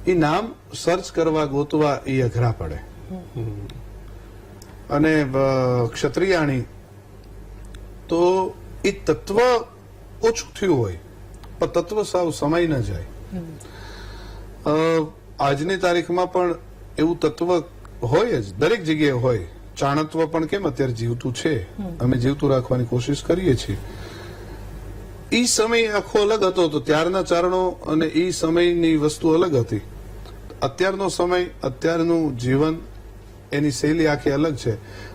એ નામ સર્ચ કરવા, ગોતવા એ અઘરા પડે. અને ક્ષત્રિયાણી તો એ તત્વ ઓછું થયું હોય પણ તત્વ સાવ સમાઈ ન જાય. આજની તારીખમાં પણ એવું તત્વ હોય જ, દરેક જગ્યાએ હોય. ચાણત્વ પણ કેમ અત્યારે જીવતું છે, અમે જીવતું રાખવાની કોશિશ કરીએ છીએ. એ સમય આખો અલગ હતો તો ત્યારના ચારણો અને એ સમયની વસ્તુ અલગ હતી. અત્યારનો સમય, અત્યારનું જીવન, એની શૈલી આખી અલગ છે.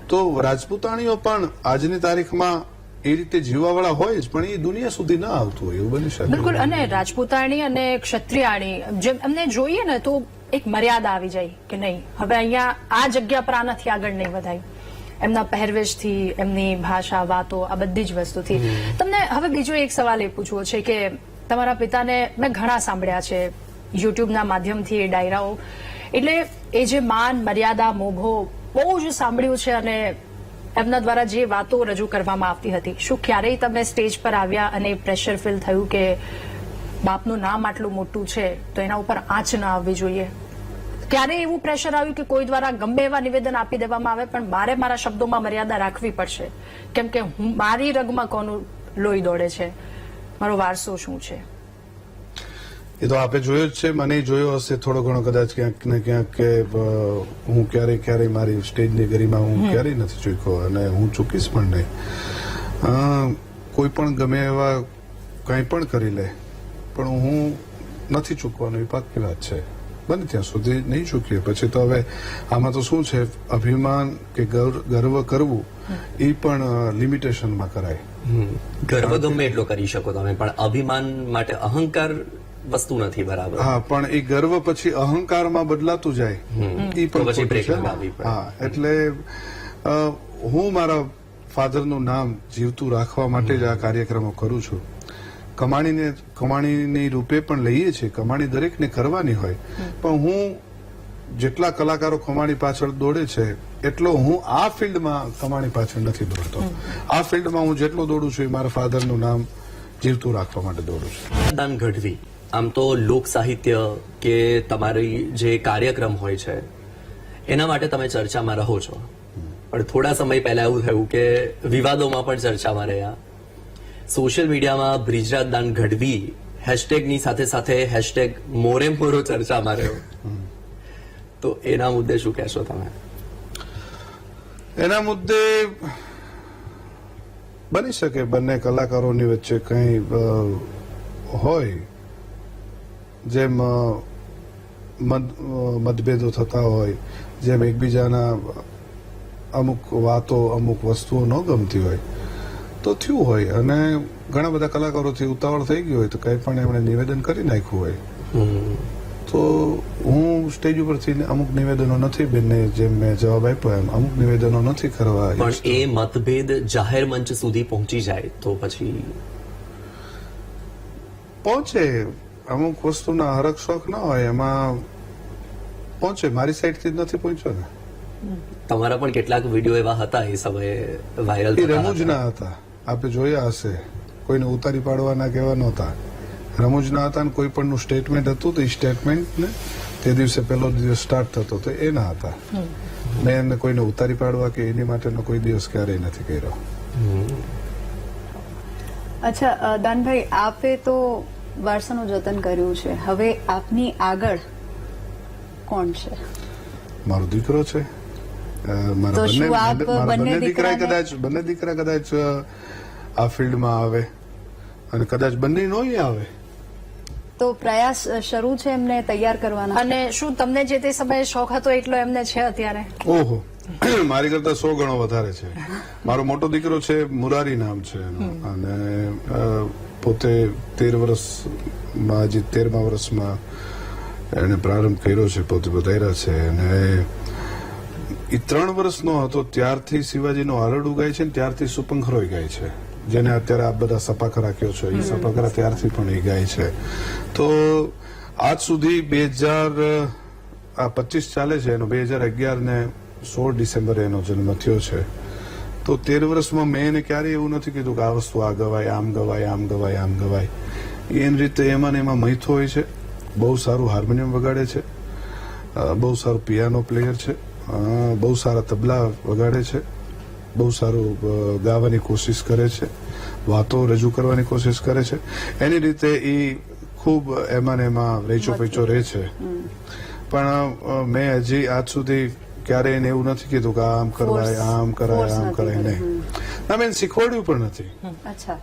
તો રાજપૂતાણીઓ પણ આજની તારીખમાં એ રીતે જીવવાવાળા હોય જ પણ એ દુનિયા સુધી ના આવતું હોય એવું બની શકે. બિલકુલ. અને રાજપૂતાણી અને ક્ષત્રિયાણી જેમ એમને જોઈએ ને તો એક મર્યાદા આવી જાય કે નહીં, હવે અહીંયા આ જગ્યા પર આનાથી આગળ નહીં વધાય. એમના પહેરવેશથી, એમની ભાષા, વાતો, આ બધી જ વસ્તુથી. તમને હવે બીજો એક સવાલ એ પૂછવો છે કે તમારા પિતાને મેં ઘણા સાંભળ્યા છે યુટ્યુબના માધ્યમથી, એ ડાયરાઓ, એટલે એ જે માન, મર્યાદા, મોભો બહુ જ સાંભળ્યું છે અને એમના દ્વારા જે વાતો રજૂ કરવામાં આવતી હતી. શું ક્યારેય તમે સ્ટેજ પર આવ્યા અને પ્રેશર ફીલ થયું કે બાપનું નામ આટલું મોટું છે તો એના ઉપર આંચ ના આવવી જોઈએ? ક્યારે એવું પ્રેશર આવ્યું કે કોઈ દ્વારા ગમે એવા નિવેદન આપી દેવામાં આવે પણ મારે મારા શબ્દોમાં મર્યાદા રાખવી પડશે, કેમ કે મારી રગમાં કોનું લોહી દોડે છે, મારો વારસો શું છે? એ તો આપે જોયો જ છે, મને જોયો હશે થોડો ઘણો કદાચ ક્યાંક ને ક્યાંક કે હું ક્યારેય મારી સ્ટેજની ગરિમા હું ક્યારેય નથી ચૂક્યો અને હું ચૂકીશ પણ નહીં. કોઈ પણ ગમે એવા કંઈ પણ કરી લે પણ હું નથી ચૂકવાનો, એ પાક્કી વાત છે. બને ત્યાં સુધી નહીં ચૂકીએ. પછી તો હવે આમાં તો શું છે, અભિમાન કે ગર્વ કરવું એ પણ લિમિટેશનમાં કરાય. ગર્વ ગમે એટલો કરી શકો તમે, પણ અભિમાન માટે અહંકાર વસ્તુ નથી, બરાબર? હા, પણ એ ગર્વ પછી અહંકારમાં બદલાતું જાય, એ પણ પછી બ્રેક ખોટું છે. લગાવવી પડે. હા, એટલે હું મારા ફાધરનું નામ જીવતું રાખવા માટે જ આ કાર્યક્રમો કરું છું. કમાણીની રૂપે પણ લઈએ છીએ, કમાણી દરેકને કરવાની હોય, પણ હું જેટલા કલાકારો કમાણી પાછળ દોડે છે એટલો હું આ ફિલ્ડમાં કમાણી પાછળ નથી દોડતો. આ ફિલ્ડમાં હું જેટલો દોડું છું એ મારા ફાધરનું નામ જીવતું રાખવા માટે દોડું છું. દાન ગઢવી, આમ તો લોક સાહિત્ય કે તમારી જે કાર્યક્રમ હોય છે એના માટે તમે ચર્ચામાં રહો છો, પણ થોડા સમય પહેલા એવું થયું કે વિવાદોમાં પણ ચર્ચામાં રહ્યા. સોશિયલ મીડિયામાં બ્રિજરાજ દાન ગઢવી હેશટેગની સાથે સાથે હેશટેગ મોરે મોરો ચર્ચામાં રહ્યો, તો એના મુદ્દે શું કહેશો તમે? એના મુદ્દે બની શકે બંને કલાકારોની વચ્ચે કંઈ હોય, જેમ મતભેદો થતા હોય, જેમ એકબીજાના અમુક વાતો અમુક વસ્તુઓ ન ગમતી હોય તો થયું હોય, અને ઘણા બધા કલાકારોથી ઉતાવળ થઈ ગઈ હોય તો કંઈ પણ એમણે નિવેદન કરી નાખ્યું હોય. તો હું સ્ટેજ ઉપરથી અમુક નિવેદનો નથી, બેનને જેમ મેં જવાબ આપ્યો એમ અમુક નિવેદનો નથી કરવા. પણ એ મતભેદ જાહેર મંચ સુધી પહોંચી જાય તો પછી પહોંચે. અમુક વસ્તુના હરખ શોખ ના હોય એમાં પહોંચે. મારી સાઈડથી જ નથી પહોંચ્યો ને. તમારા પણ કેટલાક વિડીયો એવા હતા એ સમયે વાયરલ એ રમૂજના હતા, આપે જોયા હશે. કોઈને ઉતારી પાડવાના કેવા નહોતા, રમૂજના હતા. કોઈ પણનું સ્ટેટમેન્ટ હતું તો એ સ્ટેટમેન્ટને તે દિવસે પહેલો દિવસ સ્ટાર્ટ થતો તો એના હતા. મેં એમને કોઈને ઉતારી પાડવા કે એની માટેનો કોઈ દિવસ ક્યારેય નથી કર્યો. અચ્છા દાનભાઈ, આપે તો વારસાનું જતન કર્યું છે, હવે આપની આગળ કોણ છે? મારો દીકરો છે. મારા તો શું આપ બંને બંને દીકરા કદાચ આ ફિલ્ડમાં આવે અને કદાચ બંને નોય આવે તો પ્રયાસ શરૂ છે એમને તૈયાર કરવાના. અને શું તમને જે તે સમયે શોખ હતો એટલો એમને છે અત્યારે? ઓહો, મારી કરતા 100 ગણો વધારે છે. મારો મોટો દીકરો છે, મુરારી નામ છે એનું, અને પોતે 13 વર્ષમાં, હજી 13મા વર્ષમાં એને પ્રારંભ કર્યો છે, પોતે વધાર્યા છે. અને એ 3 વર્ષનો હતો ત્યારથી શિવાજીનો આરડું ગાય છે ને ત્યારથી સુપંખરોય ગાય છે, જેને અત્યારે આપ બધા સપાખરા કહો છો, એ સપાખરા ત્યારથી પણ એ ગાય છે. તો આજ સુધી 2025 ચાલે છે એનો, 2011 ને 16 ડિસેમ્બરે એનો જન્મ થયો છે. તો 13 વર્ષમાં મેં એને ક્યારેય એવું નથી કીધું કે આ વસ્તુ આ ગવાય, આમ ગવાય, આમ ગવાય, આમ ગવાય. એની રીતે એમાં ને એમાં મૈથો હોય છે. બહુ સારું હાર્મોનિયમ વગાડે છે, બહુ સારું પિયાનો પ્લેયર છે, બહુ સારા તબલા વગાડે છે, બહુ સારું ગાવાની કોશિશ કરે છે, વાતો રજૂ કરવાની કોશિશ કરે છે. એની રીતે એ ખૂબ એમાં ને એમાં રેચો પેચો રહે છે. પણ મેં હજી આજ સુધી ક્યારેય એને એવું નથી કીધું કે આમ કરવાય, આમ કરાય, આમ કરાય નહીં. ના, મેં શીખવાડ્યું પણ નથી. અચ્છા,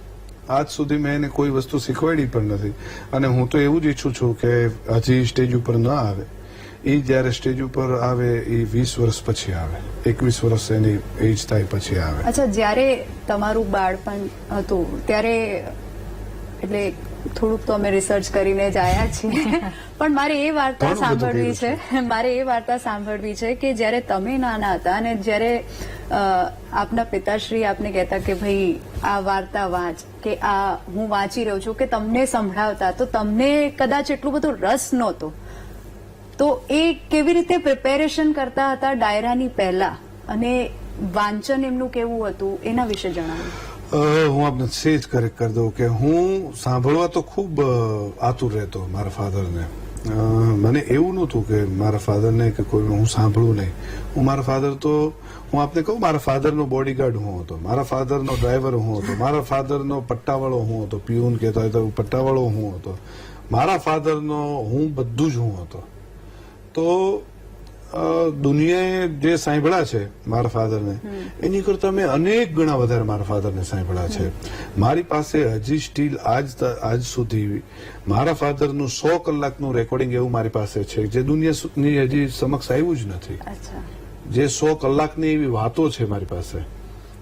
આજ સુધી મેં એને કોઈ વસ્તુ શીખવાડી પણ નથી. અને હું તો એવું જ ઈચ્છું છું કે હજી સ્ટેજ ઉપર ન આવે. એ જયારે સ્ટેજ ઉપર આવે એ 20 વર્ષ પછી આવે, 21 વર્ષ એની એજ થાય પછી આવે. અચ્છા, જ્યારે તમારું બાળપણ હતું ત્યારે, એટલે થોડુંક તો અમે રિસર્ચ કરીને જ આવ્યા છીએ, પણ મારે એ વાર્તા સાંભળવી છે કે જ્યારે તમે નાના હતા અને જ્યારે આપના પિતાશ્રી આપને કહેતા કે ભાઈ આ વાર્તા વાંચ, કે આ હું વાંચી રહ્યો છું, કે તમને સંભળાવતા, તો તમને કદાચ એટલું બધું રસ નહોતો, તો એ કેવી રીતે પ્રિપેરેશન કરતા હતા ડાયરાની પહેલા, અને વાંચન એમનું કેવું હતું એના વિશે જણાવો. હું આપને સેજ કરેક્ટ કરી દઉં કે હું સાંભળવા તો ખૂબ આતુર રહેતો મારા ફાધરને, મને એવું નહોતું કે મારા ફાધરને કે કોઈ હું સાંભળું નહીં. મારા ફાધર તો હું આપને કહું, મારા ફાધરનો બોડીગાર્ડ હું હતો, મારા ફાધરનો ડ્રાઈવર હું હતો, મારા ફાધરનો પટ્ટાવાળો હું હતો, પિયુન કહેતા હોય તો પટ્ટાવાળો હું હતો, મારા ફાધરનો હું બધું જ હું હતો. તો દુનિયાએ જે સાંભળ્યા છે મારા ફાધરને એની કરતા મેં અનેક ગણા વધારે મારા ફાધરને સાંભળ્યા છે. મારી પાસે હજી સ્ટીલ આજ સુધી મારા ફાધરનું 100 કલાકનું રેકોર્ડિંગ એવું મારી પાસે છે જે દુનિયાની હજી સમક્ષ આવ્યું જ નથી. અચ્છા. જે 100 કલાકની એવી વાતો છે મારી પાસે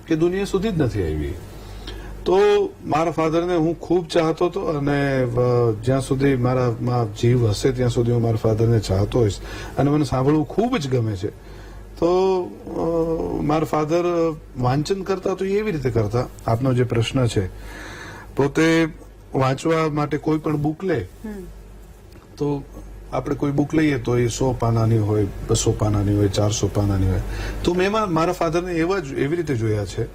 કે દુનિયા સુધી જ નથી આવી. તો મારા ફાધરને હું ખૂબ ચાહતો હતો અને જ્યાં સુધી મારામાં જીવ હશે ત્યાં સુધી હું મારા ફાધરને ચાહતો હોઈશ અને મને સાંભળવું ખૂબ જ ગમે છે. તો મારા ફાધર વાંચન કરતા તો એવી રીતે કરતા, આપનો જે પ્રશ્ન છે, પોતે વાંચવા માટે કોઈ પણ બુક લે તો આપણે કોઈ બુક લઈએ તો એ 100 પાનાની હોય, 200 પાનાની હોય, 400 પાનાની હોય. તો મેં મારા ફાધરને એવી રીતે જોયા છે.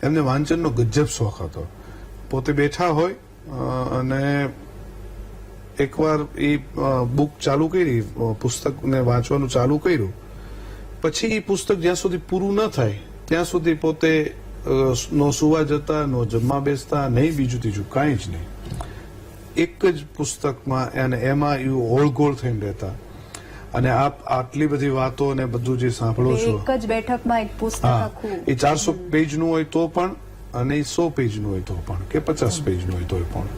એમને વાંચનનો ગજબ શોખ હતો. પોતે બેઠા હોય અને એકવાર એ બુક ચાલુ કરી, પુસ્તકને વાંચવાનું ચાલુ કર્યું, પછી એ પુસ્તક જ્યાં સુધી પૂરું ન થાય ત્યાં સુધી પોતે નો સુવા જતા, નો જમવા બેસતા, નહીં બીજું ત્રીજું કાંઈ જ નહીં. એક જ પુસ્તકમાં અને એમાં એવું ઓળઘોળ થઈને રહેતા. અને આપ આટલી બધી વાતો અને બધું જે સાંભળો છો, એક જ બેઠકમાં એક પુસ્તક આખું, એ 400 પેજનું હોય તો પણ અને 100 પેજનું હોય તો પણ કે 50 પેજનું હોય તો પણ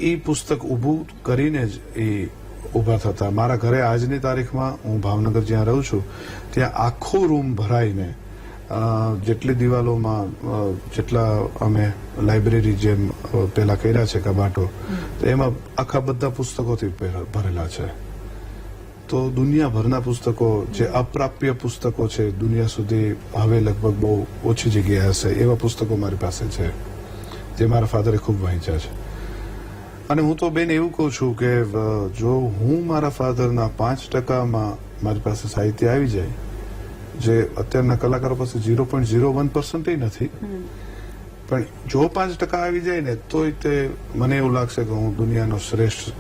એ પુસ્તક ઊભું કરીને જ એ ઊભા થતા. મારા ઘરે આજની તારીખમાં, હું ભાવનગર જ્યાં રહું છું ત્યાં આખો રૂમ ભરાઈને, જેટલી દિવાલોમાં જેટલા અમે લાઇબ્રેરી જેમ પેલા કર્યા છે કબાટો, તો એમાં આખા બધા પુસ્તકોથી ભરેલા છે. તો દુનિયાભરના પુસ્તકો, જે અપ્રાપ્ય પુસ્તકો છે, દુનિયા સુધી હવે લગભગ બહુ ઓછી જગ્યાએ હશે એવા પુસ્તકો મારી પાસે છે જે મારા ફાધરે ખૂબ વાંચ્યા છે. અને હું તો બેન એવું કહું છું કે જો હું મારા ફાધરના 5%માં મારી પાસે સાહિત્ય આવી જાય, જે અત્યારના કલાકારો પાસે 0.01% નથી, પણ જો 5% આવી જાય ને તોય તે મને એવું લાગશે કે હું દુનિયાનો શ્રેષ્ઠ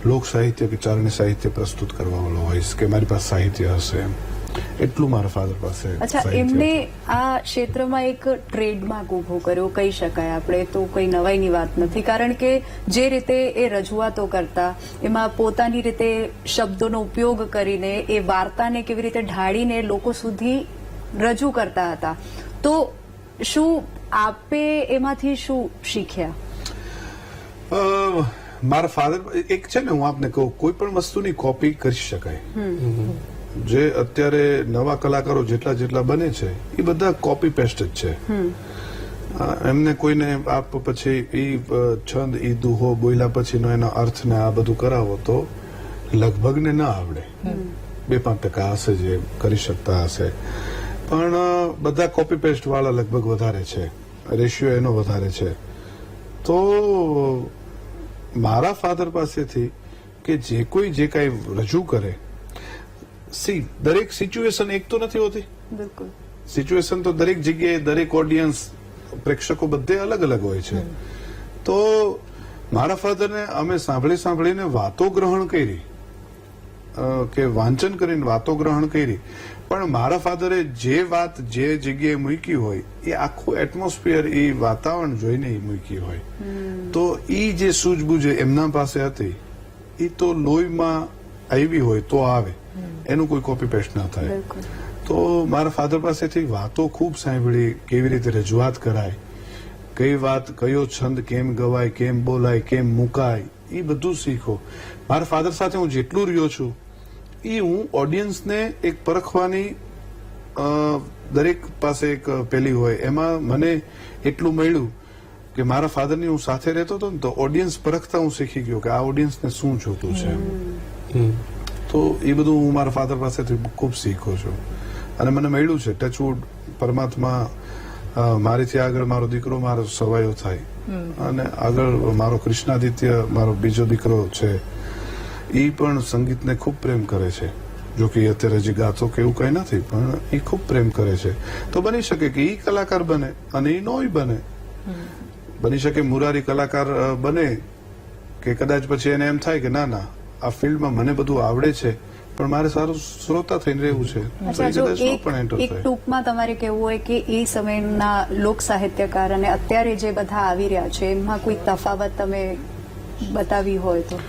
લોક સાહિત્ય કે ચારણી સાહિત્ય પ્રસ્તુત કરવા વાળો હોઈશ, કે મારી પાસે સાહિત્ય હશે એમ. એટલું મારા ફાધર પાસે. અચ્છા, એમને આ ક્ષેત્રમાં એક ટ્રેડમાર્ક ઉભો કર્યો કહી શકાય આપણે, તો કઈ નવાઈની વાત નથી. કારણ કે જે રીતે એ રજૂઆતો કરતા, એમાં પોતાની રીતે શબ્દોનો ઉપયોગ કરીને એ વાર્તાને કેવી રીતે ઢાળીને લોકો સુધી રજૂ કરતા હતા. તો શું આપે એમાંથી શું શીખ્યા? મારા ફાધર એક છે ને, હું આપને કહું, કોઈ પણ વસ્તુની કોપી કરી શકાય. જે અત્યારે નવા કલાકારો જેટલા બને છે એ બધા કોપી પેસ્ટ જ છે. એમને કોઈને આપ પછી ઈ છંદ, ઈ દુહો બોલ્યા પછીનો એનો અર્થ ને આ બધું કરાવો તો લગભગ ને ના આવડે. 2-5% હશે જે કરી શકતા હશે, પણ બધા કોપી પેસ્ટ વાળા લગભગ વધારે છે, રેશિયો એનો વધારે છે. તો મારા ફાધર પાસેથી કે જે કોઈ જે કાંઈ રજૂ કરે, દરેક સિચ્યુએશન એક તો નથી હોતી. બિલકુલ. સિચ્યુએશન તો દરેક જગ્યાએ, દરેક ઓડિયન્સ, પ્રેક્ષકો બધે અલગ અલગ હોય છે. તો મારા ફાધરને અમે સાંભળીને વાતો ગ્રહણ કરી, કે વાંચન કરીને વાતો ગ્રહણ કરી, પણ મારા ફાધરે જે વાત જે જગ્યાએ મૂકી હોય એ આખું એટમોસ્ફિયર, એ વાતાવરણ જોઈને એ મૂકી હોય. તો એ જે સૂઝબૂઝ એમના પાસે હતી એ તો લોહીમાં આવી હોય તો આવે, એનું કોઈ કોપી પેસ્ટ ના થાય. તો મારા ફાધર પાસેથી વાતો ખૂબ સાંભળી, કેવી રીતે રજૂઆત કરાય, કઈ વાત, કયો છંદ કેમ ગવાય, કેમ બોલાય, કેમ મુકાય, એ બધું શીખો. મારા ફાધર સાથે હું જેટલું રહ્યો છું એ હું ઓડિયન્સને એક પરખવાની, દરેક પાસે એક પેલી હોય, એમાં મને એટલું મળ્યું કે મારા ફાધરની હું સાથે રહેતો હતો ને તો ઓડિયન્સ પરખતા હું શીખી ગયો કે આ ઓડિયન્સને શું જોતું છે. તો એ બધું હું મારા ફાધર પાસેથી ખૂબ શીખો છું અને મને મળ્યું છે. ટચવુડ, પરમાત્મા મારીથી આગળ મારો દીકરો મારો સવાયો થાય, અને આગળ મારો કૃષ્ણાદિત્ય, મારો બીજો દીકરો છે, એ પણ સંગીતને ખૂબ પ્રેમ કરે છે. જો કે અત્યારે હજી ગાતો કે એવું કઈ નથી, પણ એ ખૂબ પ્રેમ કરે છે. તો બની શકે કે એ કલાકાર બને અને એ નોય બને. બની શકે મુરારી કલાકાર બને કે કદાચ પછી એને એમ થાય કે ના ના આ ફિલ્ડમાં મને બધું આવડે છે પણ મારે સારું શ્રોતા થઈને રહેવું છે તો અચ્છા, એ જો કદાચ ન પણ એન્ટર એક થાય. ટૂંકમાં તમારે કહેવું હોય કે એ સમયના લોક સાહિત્યકાર અને અત્યારે જે બધા આવી રહ્યા છે એમાં કોઈ તફાવત તમે બતાવી હોય તો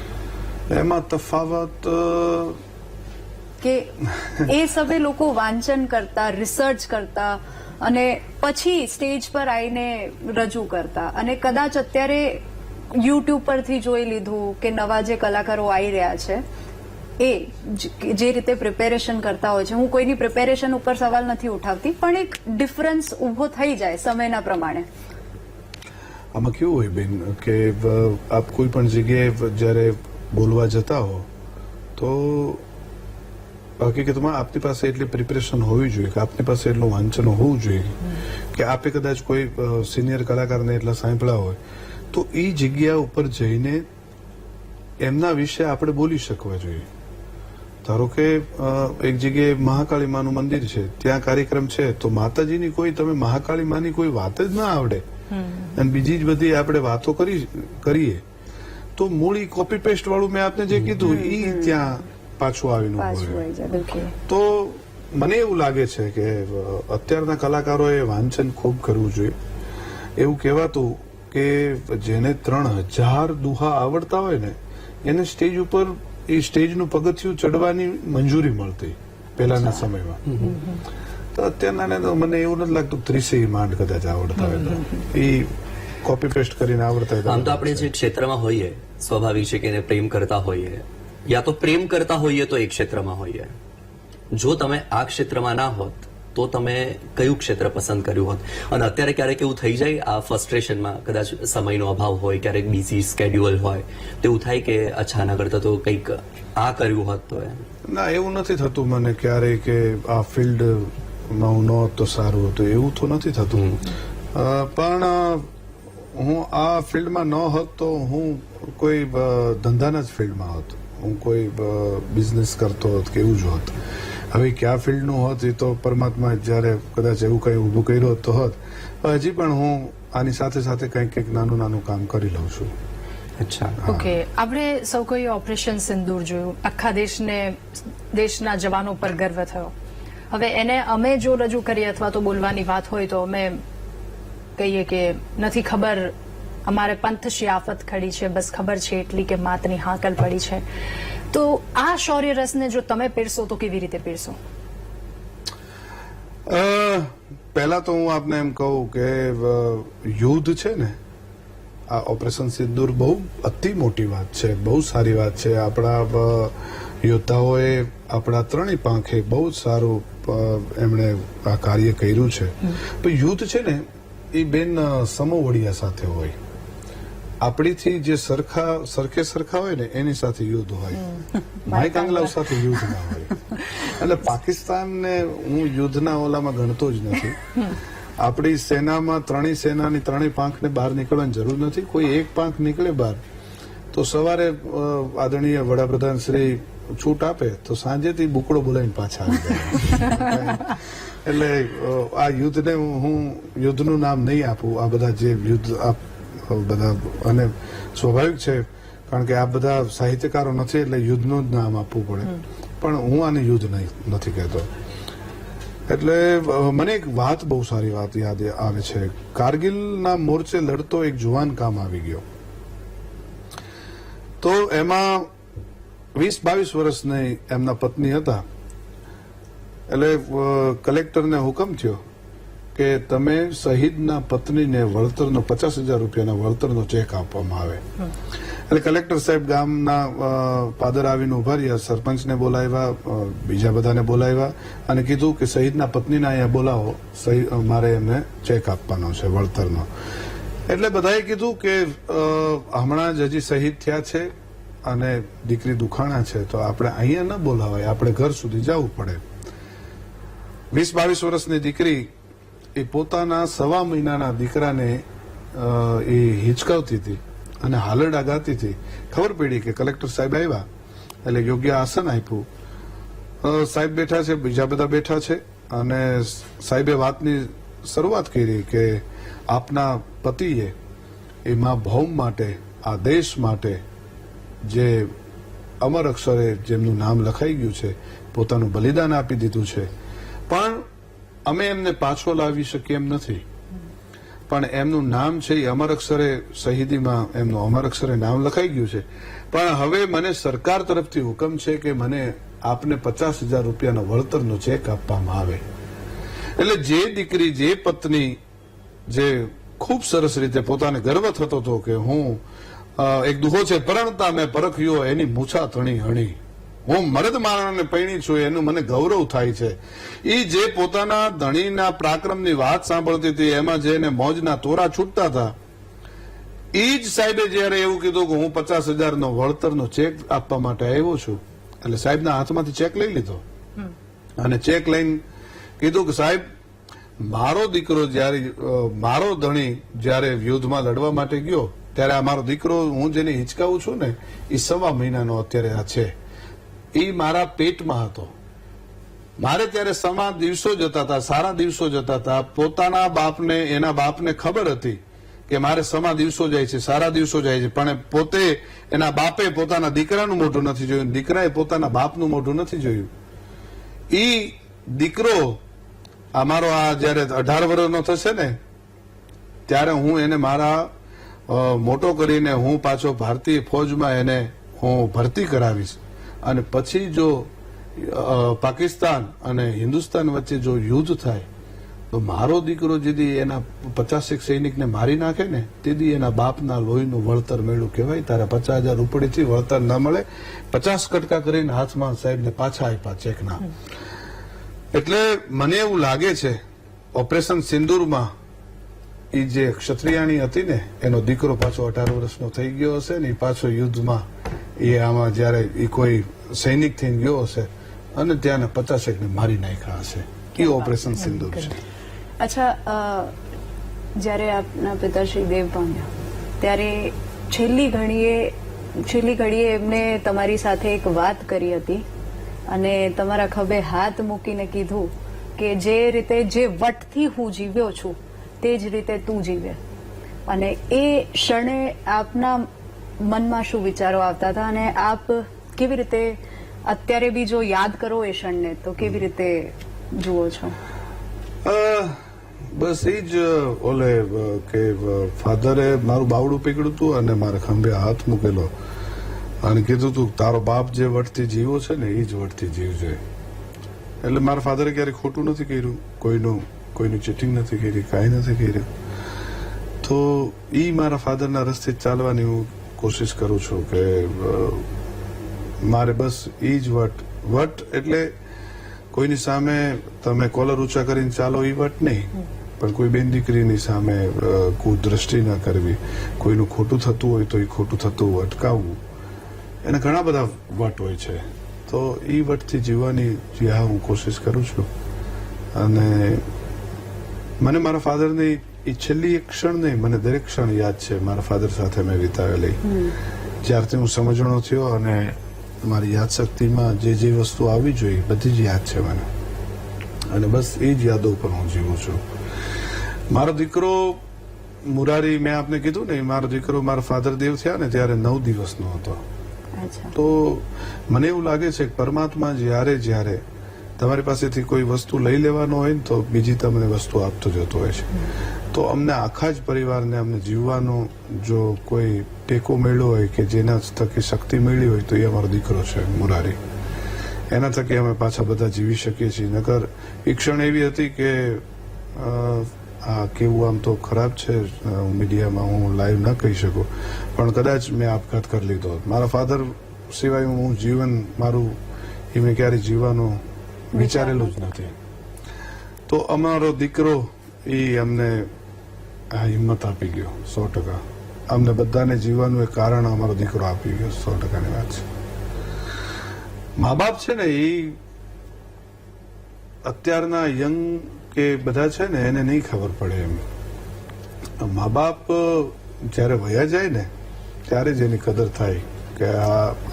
એમાં તફાવત કે એ સમયે લોકો વાંચન કરતા, રિસર્ચ કરતા અને પછી સ્ટેજ પર આવીને રજૂ કરતા, અને કદાચ અત્યારે યુટ્યુબ પરથી જોઈ લીધું કે નવા જે કલાકારો આવી રહ્યા છે એ જે રીતે પ્રિપેરેશન કરતા હોય છે, હું કોઈની પ્રિપેરેશન ઉપર સવાલ નથી ઉઠાવતી, પણ એક ડિફરન્સ ઉભો થઈ જાય સમયના પ્રમાણે. આમાં કેવું હોય બેન કે આપ કોઈ પણ જગ્યાએ જ્યારે બોલવા જતા હો તો હકીકતમાં આપની પાસે એટલી પ્રિપરેશન હોવી જોઈએ કે આપની પાસે એટલું વાંચન હોવું જોઈએ કે આપે કદાચ કોઈ સિનિયર કલાકારને એટલા સાંભળ્યા હોય તો એ જગ્યા ઉપર જઈને એમના વિશે આપણે બોલી શકવા જોઈએ. ધારો કે એક જગ્યાએ મહાકાળી માનું મંદિર છે, ત્યાં કાર્યક્રમ છે, તો માતાજીની કોઈ તમે મહાકાળી માની કોઈ વાત જ ના આવડે અને બીજી જ બધી આપણે વાતો કરીએ તો મૂળ કોપી પેસ્ટ વાળું મેં આપને જે કીધું એ ત્યાં પાછું આવીને બોલે. તો મને એવું લાગે છે કે અત્યારના કલાકારોએ વાંચન ખૂબ કરવું જોઈએ. એવું કહેવાતું કે જેને 3000 દુહા આવડતા હોય ને એને સ્ટેજ ઉપર એ સ્ટેજનું પગથિયું ચડવાની મંજૂરી મળતી પહેલાના સમયમાં. તો અત્યારના તો મને એવું નથી લાગતું 30 માંડ કદાચ આવડતા હોય એ કોપી પેસ્ટ કરીને આવડતા હોય. આમ તો આપણે જે ક્ષેત્રમાં હોઈએ સ્વાભાવિક છે કે એને પ્રેમ કરતા હોઈએ યા તો પ્રેમ કરતા હોઈએ તો એક ક્ષેત્રમાં હોઈએ. જો તમે આ ક્ષેત્રમાં ના હોત તો તમે કયું ક્ષેત્ર પસંદ કર્યું હોત? અને અત્યારે ક્યારેક એવું થઈ જાય આ ફ્રસ્ટ્રેશનમાં, કદાચ સમયનો અભાવ હોય, ક્યારેક બીઝી સ્કેડ્યુઅલ હોય, તો એવું થાય કે અચ્છા ના કરતા તો કંઈક આ કર્યું હોત તો ના, એવું નથી થતું મને ક્યારેય કે આ ફિલ્ડમાં હું ન હોત તો સારું હતું, એવું તો નથી થતું. પણ હું આ ફિલ્ડમાં ન હોત તો હું કોઈ ધંધાના જ ફિલ્ડમાં હોત, હું કોઈ બિઝનેસ કરતો હોત કે એવું જ હોત. હવે કયા ફિલ્ડનું હોત એ તો પરમાત્મા જયારે કદાચ એવું કઈ ઉભું કર્યું હોત તો હોત. હજી પણ હું આની સાથે સાથે કંઈક નાનું નાનું કામ કરી લઉં છું. અચ્છા, ઓકે, આપણે સૌ કોઈ ઓપરેશન સિંદૂર જોયું, આખા દેશના જવાનો પર ગર્વ થયો. હવે એને અમે જો રજૂ કરીએ અથવા તો બોલવાની વાત હોય તો અમે કહીએ કે નથી ખબર, અમારે પંથ શિયાફત ખડી છે, બસ ખબર છે એટલી કે માતની હાકલ પડી છે. તો આ શૌર્ય રસને જો તમે પીરસો તો કેવી રીતે પીરસો? પહેલા તો હું આપને એમ કહું કે યુદ્ધ છે ને, આ ઓપરેશન સિંદૂર બહુ અતિ મોટી વાત છે, બહુ સારી વાત છે. આપણા યોદ્ધાઓએ આપણા ત્રણેય પાંખે બહુ જ સારું એમણે આ કાર્ય કર્યું છે. પણ યુદ્ધ છે ને એ બેન સમોવડિયા સાથે હોય, આપણીથી જે સરખે સરખા હોય ને એની સાથે યુદ્ધ હોય, માઇક આંગલાવ સાથે યુદ્ધ ના હોય. એટલે પાકિસ્તાનને હું યુદ્ધના ઓલામાં ગણતો જ નથી. આપણી સેનામાં ત્રણેય સેનાની ત્રણેય પાંખને બહાર નીકળવાની જરૂર નથી. કોઈ એક પાંખ નીકળે બહાર તો સવારે આદરણીય વડાપ્રધાન શ્રી છૂટ આપે તો સાંજેથી બુકડો બોલાવીને પાછા આવી જાય. એટલે આ યુદ્ધને હું યુદ્ધનું નામ નહીં આપું. આ બધા જે યુદ્ધ બધા, અને સ્વાભાવિક છે કારણ કે આ બધા સાહિત્યકારો નથી એટલે યુદ્ધનું જ નામ આપવું પડે, પણ હું આને યુદ્ધ નથી કહેતો. એટલે મને એક વાત, બહુ સારી વાત યાદ આવે છે. કારગિલના મોરચે લડતો એક જુવાન કામ આવી ગયો. તો એમાં 20-22 વર્ષની એમના પત્ની હતા. એટલે કલેક્ટરને હુકમ થયો કે તમે શહીદના પત્નીને વળતરનો 50,000 રૂપિયાના વળતરનો ચેક આપવામાં આવે. એટલે કલેક્ટર સાહેબ ગામના પાદર આવીને ઉભા રહ્યા, સરપંચને બોલાવ્યા, બીજા બધાને બોલાવ્યા અને કીધું કે શહીદના પત્નીને અહીંયા બોલાવો, મારે એમને ચેક આપવાનો છે વળતરનો. એટલે બધાએ કીધું કે હમણાં જ હજી શહીદ થયા છે અને દીકરી દુખાણા છે તો આપણે અહીંયા ન બોલાવાય, આપણે ઘર સુધી જવું પડે. 20-22 વર્ષની દીકરી એ પોતાના 1.25 મહિનાના દીકરાને એ હિચકાવતી હતી અને હાલરડા ગાતી હતી. ખબર પડી કે કલેક્ટર સાહેબ આવ્યા એટલે યોગ્ય આસન આપ્યું. સાહેબ બેઠા છે, બીજા બધા બેઠા છે અને સાહેબે વાતની શરૂઆત કરી કે આપના પતિએ એ મા ભૌમ માટે, આ દેશ માટે જે અમર અક્ષરે જેમનું નામ લખાઈ ગયું છે, પોતાનું બલિદાન આપી દીધું છે, પણ અમે એમને પાછો લાવી શકીએ એમ નથી. પણ એમનું નામ છે એ અમર અક્ષરે, શહીદીમાં એમનું અમર અક્ષરે નામ લખાઈ ગયું છે. પણ હવે મને સરકાર તરફથી હુકમ છે કે મને આપને 50,000 રૂપિયાનો વળતરનો ચેક આપવામાં આવે. એટલે જે દીકરી, જે પત્ની, જે ખૂબ સરસ રીતે પોતાને ગર્વ થતો હતો કે હું એક દુહો છે પરણતા મેં પરખ્યો એની મૂછા તણી હણી, હું મરદ માણસને પૈણી છું એનું મને ગૌરવ થાય છે. એ જે પોતાના ધણીના પરાક્રમની વાત સાંભળતી હતી, એમાં જઈને મોજના તોરા છૂટતા હતા, એ જ સાહેબે જયારે એવું કીધું કે હું 50,000નો વળતરનો ચેક આપવા માટે આવ્યો છું, એટલે સાહેબના હાથમાંથી ચેક લઈ લીધો અને ચેક લઈને કીધું કે સાહેબ, મારો દીકરો જયારે, મારો ધણી જયારે યુદ્ધમાં લડવા માટે ગયો ત્યારે આ મારો દીકરો, હું જેને હિંચકાવું છું ને, એ 1.5 મહિનાનો અત્યારે આ છે. એ મારા પેટમાં હતો. મારે ત્યારે સમા દિવસો જતા હતા, સારા દિવસો જતા હતા. પોતાના બાપને, એના બાપને ખબર હતી કે મારે સમા દિવસો જાય છે, સારા દિવસો જાય છે, પણ પોતે, એના બાપે પોતાના દીકરાનું મોઢું નથી જોયું, દીકરાએ પોતાના બાપનું મોઢું નથી જોયું. એ દીકરો અમારો આ જયારે 18 વર્ષનો થશે ને, ત્યારે હું એને મારા મોટો કરીને હું પાછો ભારતીય ફોજમાં એને હું ભરતી કરાવીશ. અને પછી જો પાકિસ્તાન અને હિન્દુસ્તાન વચ્ચે જો યુદ્ધ થાય તો મારો દીકરો જેથી એના 50 સૈનિકને મારી નાખે ને, તેથી એના બાપના લોહીનું વળતર મેળવું કહેવાય. તારે 50,000 ઉપડીથી વળતર ન મળે. 50 કટકા કરીને હાથમાં સાહેબને પાછા આપ્યા ચેકના. એટલે મને એવું લાગે છે ઓપરેશન સિંદૂરમાં એ જે ક્ષત્રિયાણી હતી ને, એનો દીકરો પાછો 18 વર્ષનો થઈ ગયો હશે ને, એ પાછો યુદ્ધમાં એ આમાં જયારે એ કોઈ સૈનિક થઈને ગયો હશે અને ત્યાંના 50 ને મારી નાખ્યા હશે. એ ઓપરેશન સિંદૂર છે. અચ્છા, જ્યારે આપના પિતાશ્રી દેવ પામ્યા ત્યારે છેલ્લી ઘડીએ એમને તમારી સાથે એક વાત કરી હતી અને તમારા ખભે હાથ મૂકીને કીધું કે જે રીતે, જે વટથી હું જીવ્યો છું તે જ રીતે તું જીવે. અને એ ક્ષણે આપના મનમાં શું વિચારો આવતા હતા અને આપ કેવી રીતે અત્યારે બી જો યાદ કરો એ ક્ષણને તો કેવી રીતે જુઓ છો? બસ એ જ ઓલે કે ફાધરે મારું બાવડું પકડ્યું હતું અને મારા ખંભે હાથ મૂકેલો અને કીધું તું તારો બાપ જે વટથી જીવો છે ને એ જ વટથી જીવજે. એટલે મારા ફાધરે ક્યારે ખોટું નથી કર્યું, કોઈનું ચીટિંગ નથી કરી, કાંઈ નથી કર્યું. તો એ મારા ફાધરના રસ્તે ચાલવાની હું કોશિશ કરું છું કે મારે બસ એ જ વટ એટલે કોઈની સામે તમે કોલર ઊંચા કરીને ચાલો એ વટ નહીં, પણ કોઈ બેન દીકરીની સામે કુદ્રષ્ટિ ન કરવી, કોઈનું ખોટું થતું હોય તો એ ખોટું થતું અટકાવવું, એને ઘણા બધા વટ હોય છે. તો એ વટથી જીવવાની હું કોશિશ કરું છું. અને મને મારા ફાધરની એ છેલ્લી એક ક્ષણ નહીં, મને દરેક ક્ષણ યાદ છે મારા ફાધર સાથે મેં વિતાવેલી. જ્યારથી હું સમજણો થયો અને મારી યાદશક્તિમાં જે જે વસ્તુ આવવી જોઈએ બધી જ યાદ છે મને. અને બસ એ જ યાદો ઉપર હું જીવું છું. મારો દીકરો મુરારી, મેં આપને કીધું ને, મારો દીકરો મારા ફાધર દેવ થયા ને ત્યારે 9 દિવસનો હતો. તો મને એવું લાગે છે કે પરમાત્મા જ્યારે તમારી પાસેથી કોઈ વસ્તુ લઈ લેવાનો હોય ને તો બીજી તમને વસ્તુ આપતો જતો હોય છે. તો અમને આખા જ પરિવારને અમને જીવવાનો જો કોઈ ટેકો મળ્યો હોય કે જેના થકી શક્તિ મળી હોય તો એ અમારો દીકરો છે મુરારી. એના થકી અમે પાછા બધા જીવી શકીએ છીએ. નકર એ ક્ષણ એવી હતી કે આ કેવું આમ તો ખરાબ છે, મીડિયામાં હું લાઈવ ન કહી શકું, પણ કદાચ મેં આપઘાત કરી લીધો. મારા ફાધર સિવાય હું જીવન મારું એ મેં ક્યારેય જીવવાનું વિચારેલું જ નથી. તો અમારો દીકરો એ અમને આ હિંમત આપી ગયો 100%. અમને બધાને જીવવાનું એક કારણ અમારો દીકરો આપી ગયો, 100%ની વાત છે. મા બાપ છે ને એ અત્યારના યંગ કે બધા છે ને એને નહીં ખબર પડે એમ. મા બાપ જયારે વયા જાય ને ત્યારે જ એની કદર થાય કે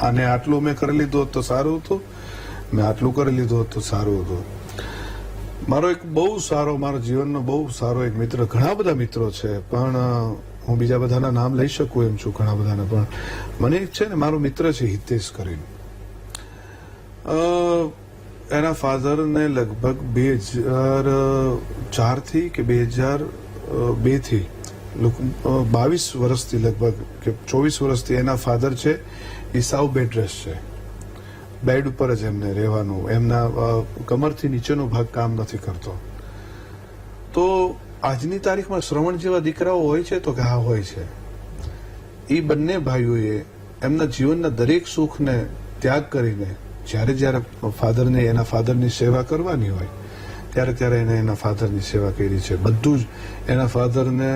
આને આટલું મેં કરી લીધું હોત તો સારું હતું, મેં આટલું કરી લીધું હોત તો સારું હતું. મારો એક બહુ સારો, મારો જીવનનો બહુ સારો એક મિત્ર, ઘણા બધા મિત્રો છે પણ હું બીજા બધાના નામ લઈ શકું એમ છું, ઘણા બધાના, પણ મને એક છે ને મારો મિત્ર છે હિતેશ કરીને. એના ફાધરને લગભગ 2004 થી કે 2002 થી 22 વર્ષથી લગભગ કે 24 વર્ષથી એના ફાધર છે એ સાવ બેડ રેસ્ટ છે. બેડ ઉપર જ એમને રહેવાનું, એમના કમરથી નીચેનો ભાગ કામ નથી કરતો. તો આજની તારીખમાં શ્રવણ જેવા દીકરાઓ હોય છે તો કે હા હોય છે. એ બંને ભાઈઓએ એમના જીવનના દરેક સુખને ત્યાગ કરીને જ્યારે ફાધરને એના ફાધરની સેવા કરવાની હોય ત્યારે એને એના ફાધરની સેવા કરી છે. બધું જ એના ફાધરને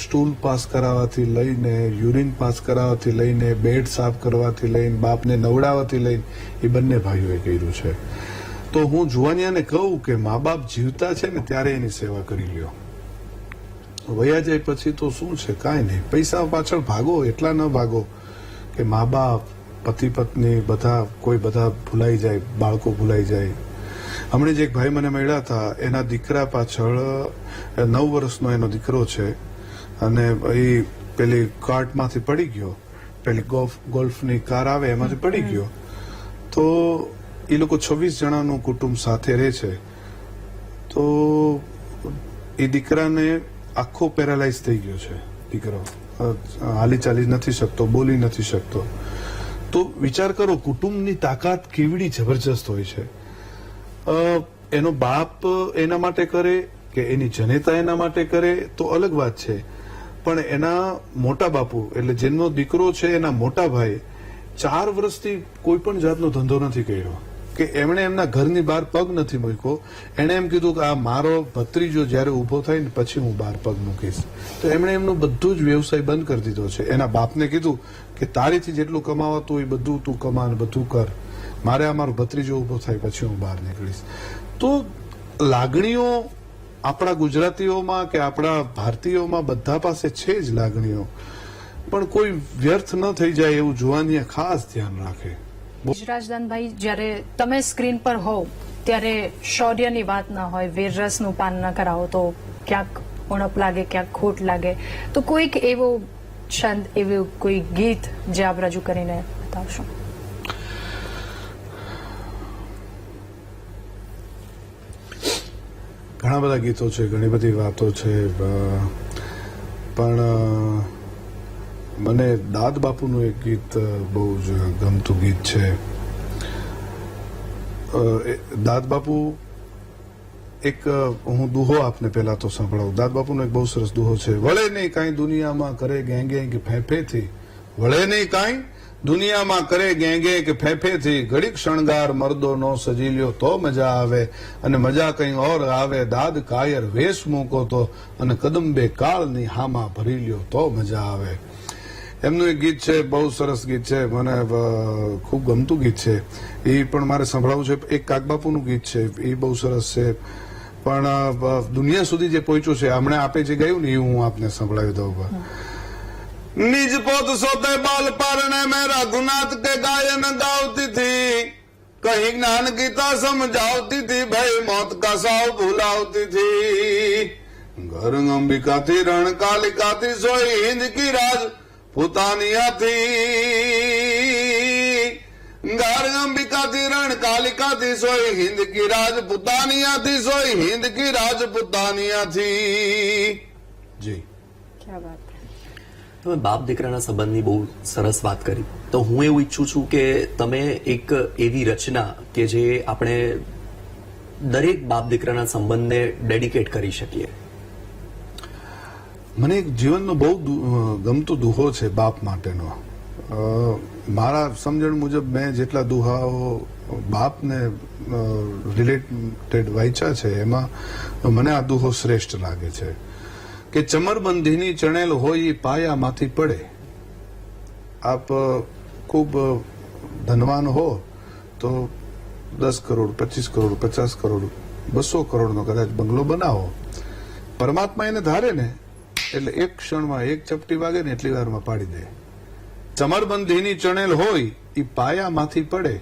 સ્ટૂલ પાસ કરાવવાથી લઈને, યુરિન પાસ કરાવવાથી લઈને, બેડ સાફ કરવાથી લઈને, બાપને નવડાવવાથી લઈને એ બંને ભાઈઓએ કર્યું છે. તો હું જુવાનિયાને કહું કે મા બાપ જીવતા છે ને ત્યારે એની સેવા કરી લ્યો. વયા જાય પછી તો શું છે, કાંઈ નહીં. પૈસા પાછળ ભાગો, એટલા ન ભાગો કે મા બાપ, પતિ પત્ની બધા ભૂલાઈ જાય, બાળકો ભૂલાઈ જાય. હમણાં જ એક ભાઈ મને મળ્યા હતા, એના દીકરા પાછળ 9 વર્ષનો એનો દીકરો છે અને એ પેલી કાર્ટમાંથી પડી ગયો, પેલી ગોલ્ફની કાર આવે એમાંથી પડી ગયો. તો એ લોકો 26 જણાનું કુટુંબ સાથે રહે છે. તો એ દીકરાને આખો પેરાલાઇઝ થઈ ગયો છે. દીકરો હાલી ચાલી નથી શકતો, બોલી નથી શકતો. તો વિચાર કરો કુટુંબની તાકાત કેવડી જબરજસ્ત હોય છે. એનો બાપ એના માટે કરે કે એની જનેતા એના માટે કરે તો અલગ વાત છે, પણ એના મોટા બાપુ એટલે જેનો દીકરો છે એના મોટા ભાઈ 4 વર્ષથી કોઈ પણ જાતનો ધંધો નથી કર્યો કે એમણે એમના ઘરની બહાર પગ નથી મૂક્યો. એણે એમ કીધું કે આ મારો ભત્રીજો જયારે ઉભો થાય ને પછી હું બહાર પગ મૂકીશ. તો એમણે એમનું બધું જ વ્યવસાય બંધ કરી દીધો છે. એના બાપને કીધું કે તારીથી જેટલું કમાવાતું હોય બધું તું કમા ને બધું કર, મારે આ મારો ભત્રીજો ઉભો થાય પછી હું બહાર નીકળીશ. તો લાગણીઓ આપણા ગુજરાતીઓમાં કે આપણા ભારતીયોમાં બધા પાસે છે જ લાગણીઓ, પણ કોઈ વ્યર્થ ન થઈ જાય એવું જુવાનીએ ખાસ ધ્યાન રાખે. રાજદાનભાઈ, જ્યારે તમે સ્ક્રીન પર હોવ ત્યારે શૌર્યની વાત ન હોય, વીરરસનું પાન ન કરાવો તો ક્યાંક ઉણપ લાગે, ક્યાંક ખોટ લાગે. તો કોઈક એવો છંદ, એવું કોઈ ગીત જે આપ રજૂ કરીને બતાવશો? ઘણા બધા ગીતો છે, ઘણી બધી વાતો છે, પણ મને દાદ બાપુનું એક ગીત બહુ જ ગમતું ગીત છે. દાદ બાપુ એક હું દુહો આપને પહેલા તો સંભળાવું. દાદ બાપુનો એક બહુ સરસ દુહો છે. વળે નહીં કાંઈ દુનિયામાં કરે ગેંગે કે ફેફેથી, વળે નહીં કાંઈ દુનિયામાં કરે ગેંગે કે ફેફેથી, ઘડીક શણગાર મર્દોનો સજી લ્યો તો મજા આવે, અને મજા કંઈ ઓર આવે દાદ કાયર વેશ મૂકો તો, અને કદંબે કાળની હામાં ભરી લ્યો તો મજા આવે. એમનું એક ગીત છે, બહુ સરસ ગીત છે, મને ખૂબ ગમતું ગીત છે. એ પણ મારે સંભળાવવું છે. એક કાગબાપુનું ગીત છે, એ બહુ સરસ છે, પણ દુનિયા સુધી જે પહોંચ્યું છે હમણાં આપે જે ગયું ને એ હું આપને સંભળાવી દઉં. निज पोत सोते बाल पारने में रघुनाथ के गायन गावती थी, कहीं ज्ञान गीता समझावती थी, भाई मौत का साव भुलावती थी. घर अंबिका थी रण कालिका थी, सोई हिंद की राज पुतानिया थी. घर अंबिका थी रण कालिका थी, सोई हिंद की राज पुतानिया थी, सोई हिंद की राज पुतानिया थी. जी क्या बात. તમે બાપ દીકરાના સંબંધની બહુ સરસ વાત કરી. તો હું એવું ઈચ્છું છું કે તમે એક એવી રચના કે જે આપણે દરેક બાપ દીકરાના સંબંધને ડેડિકેટ કરી શકીએ. મને એક જીવનનો બહુ ગમતો દુહો છે બાપ માટેનો. મારા સમજણ મુજબ મેં જેટલા દુહાઓ બાપને રિલેટેડ વાંચ્યા છે એમાં મને આ દુહો શ્રેષ્ઠ લાગે છે કે ચમરબંધીની ચણેલ હોય એ પાયામાંથી પડે. આપ ખૂબ ધનવાન હો તો 10 કરોડ 25 કરોડ 50 કરોડ 200 કરોડનો કદાચ બંગલો બનાવો, પરમાત્મા એને ધારે ને એટલે એક ક્ષણમાં એક ચપટી વાગે ને એટલી વારમાં પાડી દે. ચમરબંધીની ચણેલ હોય એ પાયામાંથી પડે,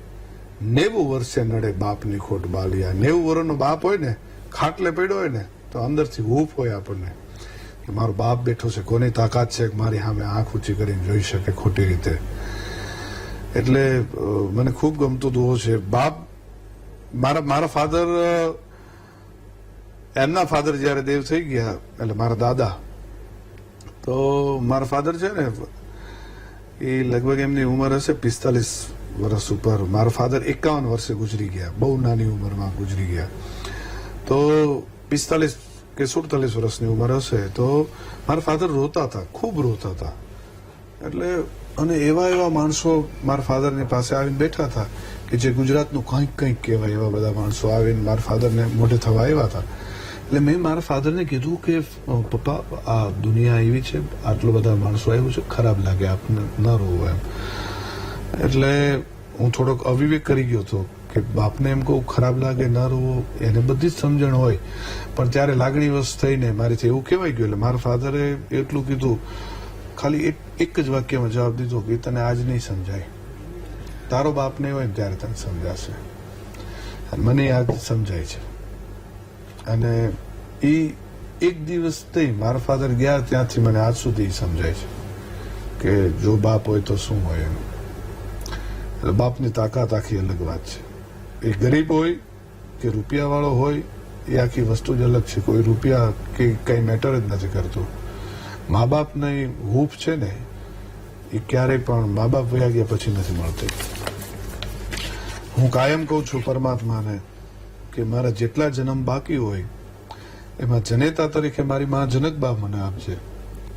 90 વર્ષે નડે બાપની ખોટ બાલિયા. 90 વર્ષનો બાપ હોય ને, ખાટલે પડ્યો હોય ને તો અંદરથી હૂફ હોય આપણને કે મારો બાપ બેઠો છે, કોની તાકાત છે મારી સામે આંખ ઊંચી કરીને જોઈ શકે ખોટી રીતે. એટલે મને ખૂબ ગમતું હતું છે. બાપ મારા ફાધર, એમના ફાધર જયારે દેવ થઈ ગયા, એટલે મારા દાદા, તો મારા ફાધર છે ને એ લગભગ એમની ઉંમર હશે 45 વર્ષ ઉપર. મારા ફાધર 51 વર્ષે ગુજરી ગયા, બહુ નાની ઉંમરમાં ગુજરી ગયા. તો 45 કે 47 વર્ષની ઉંમર હશે. તો મારા ફાધર રોતા હતા, ખૂબ રોતા હતા. એટલે અને એવા માણસો મારા ફાધરની પાસે આવીને બેઠા હતા કે જે ગુજરાતનું કંઈક કહેવાય, એવા બધા માણસો આવીને મારા ફાધરને મોઢે થવા આવ્યા હતા. એટલે મેં મારા ફાધરને કીધું કે પપ્પા, આ દુનિયા એવી છે, આટલો બધા માણસો આવ્યું છે, ખરાબ લાગે, આપને ન રોવું એમ. એટલે હું થોડોક અવિવેક કરી ગયો હતો કે બાપને એમ કહું ખરાબ લાગે, ન રોવો, એને બધી જ સમજણ હોય, પણ ત્યારે લાગણીવશ થઈને મારીથી એવું કહેવાય ગયું. એટલે મારા ફાધરે એટલું કીધું, ખાલી એક જ વાક્યમાં જવાબ દીધો કે તને આજ નહીં સમજાય, તારો બાપ નહીં હોય ને ત્યારે તને સમજાશે. મને આજ સમજાય છે. અને એ એક દિવસ થઈ મારા ફાધર ગયા ત્યાંથી મને આજ સુધી સમજાય છે કે જો બાપ હોય તો શું હોય એમ. એટલે બાપની તાકાત આખી અલગ વાત છે. એ ગરીબ હોય કે રૂપિયાવાળો હોય, એ આખી વસ્તુ જ અલગ છે. કોઈ રૂપિયા કે કઈ મેટર જ નથી કરતું. મા બાપની હૂંફ છે ને, એ ક્યારેય પણ મા બાપ વયા ગયા પછી નથી મળતી. હું કાયમ કહું છું પરમાત્માને કે મારા જેટલા જન્મ બાકી હોય એમાં જનેતા તરીકે મારી મા જનક બા મને આપજે,